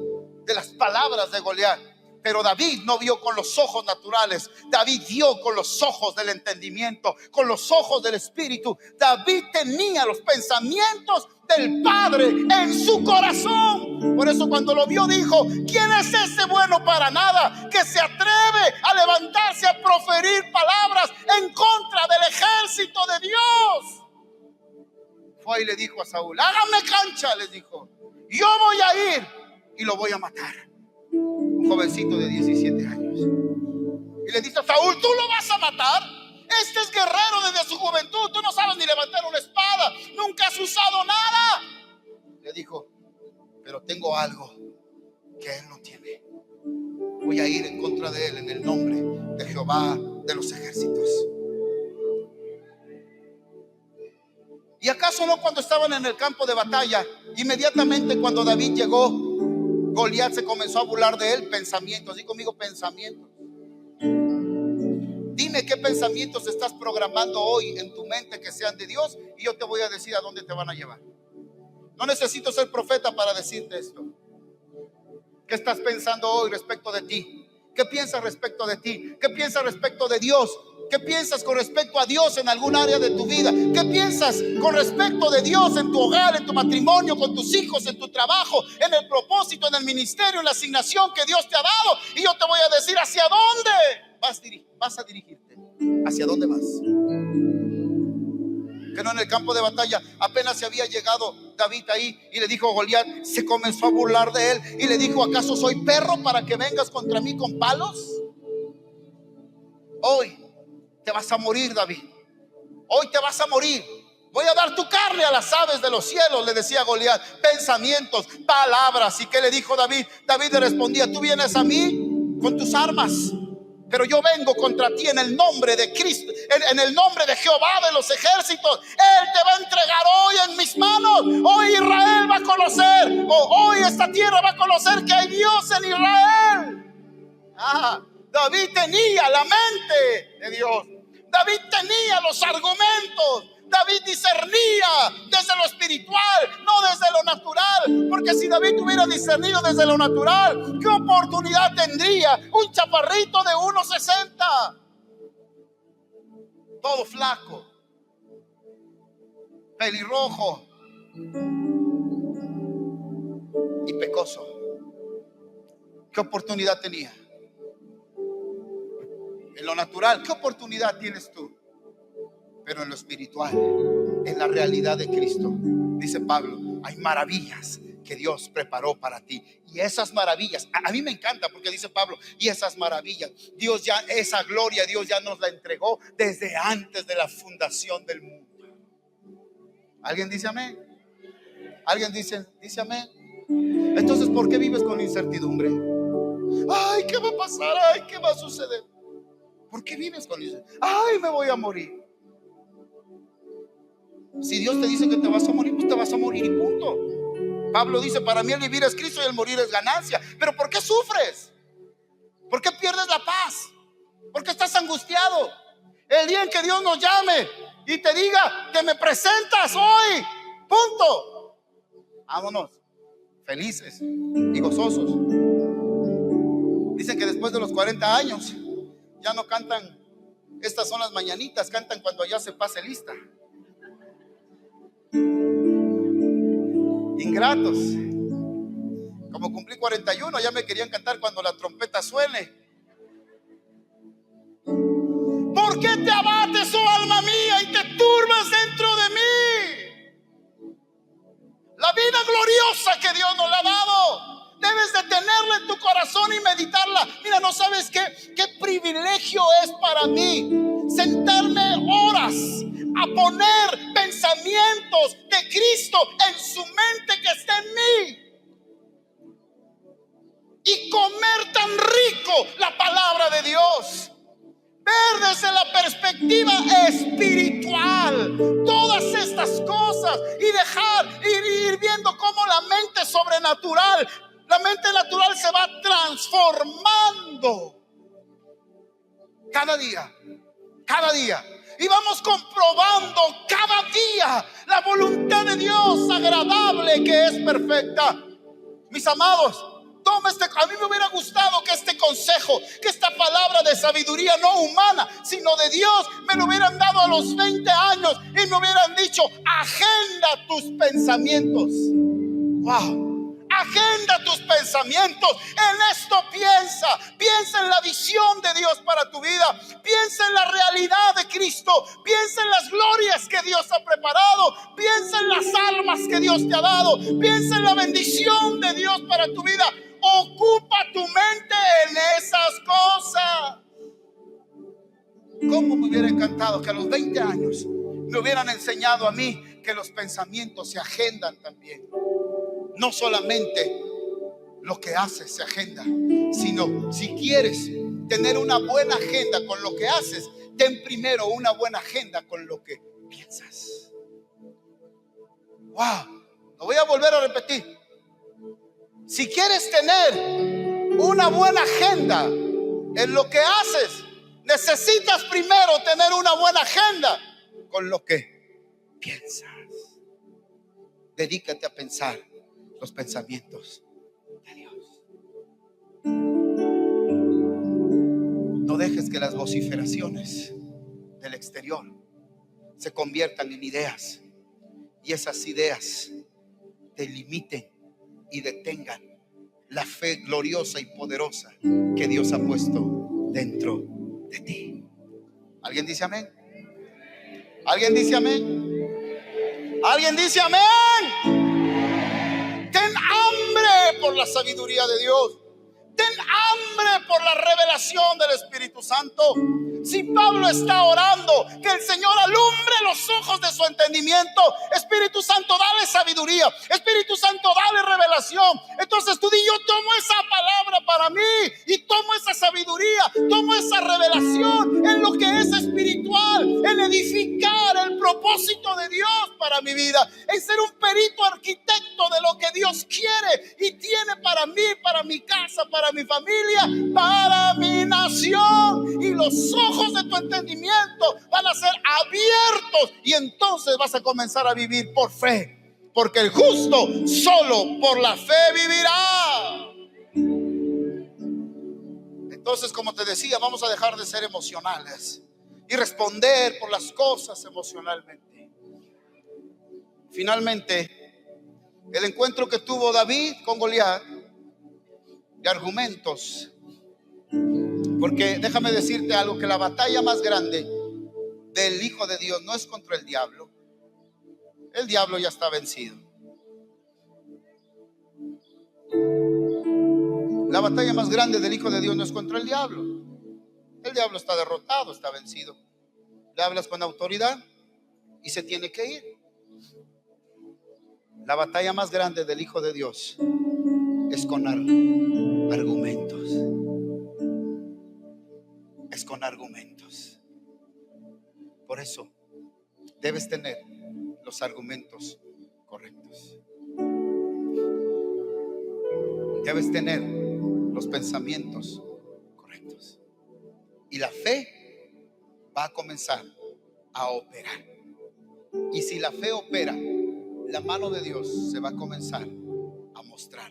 de las palabras de Goliat. Pero David no vio con los ojos naturales. David vio con los ojos del entendimiento, con los ojos del Espíritu. David tenía los pensamientos del Padre en su corazón. Por eso cuando lo vio dijo: ¿quién es ese bueno para nada que se atreve a levantarse a proferir palabras en contra del ejército de Dios? Fue y le dijo a Saúl: hágame cancha, les dijo, yo voy a ir y lo voy a matar. Un jovencito de 17 años. Y le dice a Saúl: ¿tú lo vas a matar? Este es guerrero desde su juventud, tú no sabes ni levantar una espada, nunca has usado nada. Le dijo: pero tengo algo que él no tiene. Voy a ir en contra de él en el nombre de Jehová de los ejércitos. ¿Y acaso no cuando estaban en el campo de batalla, inmediatamente cuando David llegó, Goliat se comenzó a burlar de él? Pensamientos, di conmigo: pensamientos. Dime qué pensamientos estás programando hoy en tu mente que sean de Dios, y yo te voy a decir a dónde te van a llevar. No necesito ser profeta para decirte esto. ¿Qué estás pensando hoy respecto de ti? ¿Qué piensas respecto de ti? ¿Qué piensas respecto de Dios? ¿Qué piensas con respecto a Dios en algún área de tu vida? ¿Qué piensas con respecto de Dios en tu hogar, en tu matrimonio, con tus hijos, en tu trabajo, en el propósito, en el ministerio, en la asignación que Dios te ha dado? Y yo te voy a decir hacia dónde vas a dirigirte. ¿Hacia dónde vas? Que no, en el campo de batalla apenas se había llegado David ahí y le dijo a Goliat, se comenzó a burlar de él y le dijo: ¿acaso soy perro para que vengas contra mí con palos? Hoy te vas a morir, David. Hoy te vas a morir. Voy a dar tu carne a las aves de los cielos, le decía Goliat. Pensamientos, palabras. ¿Y qué le dijo David? David le respondía: tú vienes a mí con tus armas, pero yo vengo contra ti en el nombre de Cristo, en el nombre de Jehová de los ejércitos. Él te va a entregar hoy en mis manos. Hoy Israel va a conocer, hoy esta tierra va a conocer que hay Dios en Israel. David tenía la mente de Dios. David tenía los argumentos. David discernía desde lo espiritual, no desde lo natural. Porque si David hubiera discernido desde lo natural, ¿qué oportunidad tendría un chaparrito de 1.60? Todo flaco, pelirrojo y pecoso. ¿Qué oportunidad tenía? En lo natural, ¿qué oportunidad tienes tú? Pero en lo espiritual, en la realidad de Cristo, dice Pablo, hay maravillas que Dios preparó para ti. Y esas maravillas, a mí me encanta porque dice Pablo, y esas maravillas, Dios ya, esa gloria, Dios ya nos la entregó desde antes de la fundación del mundo. ¿Alguien dice amén? ¿Alguien dice amén? Entonces, ¿por qué vives con incertidumbre? Ay, ¿qué va a pasar? Ay, ¿qué va a suceder? ¿Por qué vives con incertidumbre? Ay, me voy a morir. Si Dios te dice que te vas a morir, pues te vas a morir y punto. Pablo dice: para mí el vivir es Cristo y el morir es ganancia. Pero ¿por qué sufres? ¿Por qué pierdes la paz? ¿Por qué estás angustiado? El día en que Dios nos llame y te diga: te me presentas hoy, punto, vámonos, felices y gozosos. Dicen que después de los 40 años ya no cantan. Estas son las mañanitas, cantan cuando ya se pase lista. Ingratos. Como cumplí 41, ya me querían cantar cuando la trompeta suene. ¿Por qué te abates, oh alma mía, y te turbas dentro de mí? La vida gloriosa que Dios nos la ha dado, debes de tenerla en tu corazón y meditarla. Mira, no sabes qué privilegio es para mí sentarme horas a poner pensamientos de Cristo en su mente que está en mí y comer tan rico la palabra de Dios. Ver desde la perspectiva espiritual todas estas cosas y dejar ir viendo cómo la mente sobrenatural, la mente natural se va transformando cada día, cada día. Y vamos comprobando cada día la voluntad de Dios agradable, que es perfecta. Mis amados, a mí me hubiera gustado que este consejo, que esta palabra de sabiduría no humana, sino de Dios, me lo hubieran dado a los 20 años y me hubieran dicho: agenda tus pensamientos. Wow. Agenda tus pensamientos. En esto piensa en la visión de Dios para tu vida. Piensa en la realidad de Cristo. Piensa en las glorias que Dios ha preparado. Piensa en las almas que Dios te ha dado. Piensa en la bendición de Dios para tu vida. Ocupa tu mente en esas cosas. ¿Cómo me hubiera encantado que a los 20 años me hubieran enseñado a mí que los pensamientos se agendan también? No solamente lo que haces se agenda, sino si quieres tener una buena agenda con lo que haces, ten primero una buena agenda con lo que piensas. Wow, lo voy a volver a repetir. Si quieres tener una buena agenda en lo que haces, necesitas primero tener una buena agenda con lo que piensas. Dedícate a pensar los pensamientos de Dios. No dejes que las vociferaciones del exterior se conviertan en ideas y esas ideas te limiten y detengan la fe gloriosa y poderosa que Dios ha puesto dentro de ti. ¿Alguien dice amén? ¿Alguien dice amén? Alguien dice amén. Ten hambre por la sabiduría de Dios. Ten hambre por la revelación del Espíritu Santo. Si Pablo está orando que el Señor alumbre los ojos de su entendimiento, Espíritu Santo, dale sabiduría. Espíritu Santo, dale revelación. Entonces tú di: yo tomo esa palabra para mí y tomo esa sabiduría, tomo esa revelación en lo que es espiritual, en edificar el propósito de Dios para mi vida, en ser un perito arquitecto de lo que Dios quiere y tiene para mí, para mi casa, para mi familia, para mi nación. Y los ojos de tu entendimiento van a ser abiertos y entonces vas a comenzar a vivir por fe, porque el justo solo por la fe vivirá. Entonces, como te decía, vamos a dejar de ser emocionales y responder por las cosas emocionalmente. Finalmente, el encuentro que tuvo David con Goliat, de argumentos. Porque déjame decirte algo, que la batalla más grande del Hijo de Dios no es contra el diablo. El diablo ya está vencido. La batalla más grande del Hijo de Dios no es contra el diablo. El diablo está derrotado, está vencido. Le hablas con autoridad y se tiene que ir. La batalla más grande del Hijo de Dios es con argumentos. Es con argumentos. Por eso debes tener los argumentos correctos. Debes tener los pensamientos correctos. Y la fe va a comenzar a operar. Y si la fe opera, la mano de Dios se va a comenzar a mostrar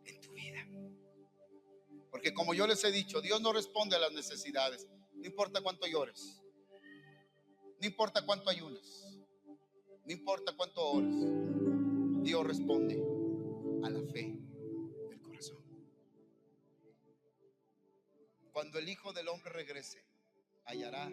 en tu vida. Porque como yo les he dicho, Dios no responde a las necesidades. No importa cuánto llores, no importa cuánto ayunes, no importa cuánto ores, Dios responde a la fe del corazón. Cuando el Hijo del Hombre regrese, hallará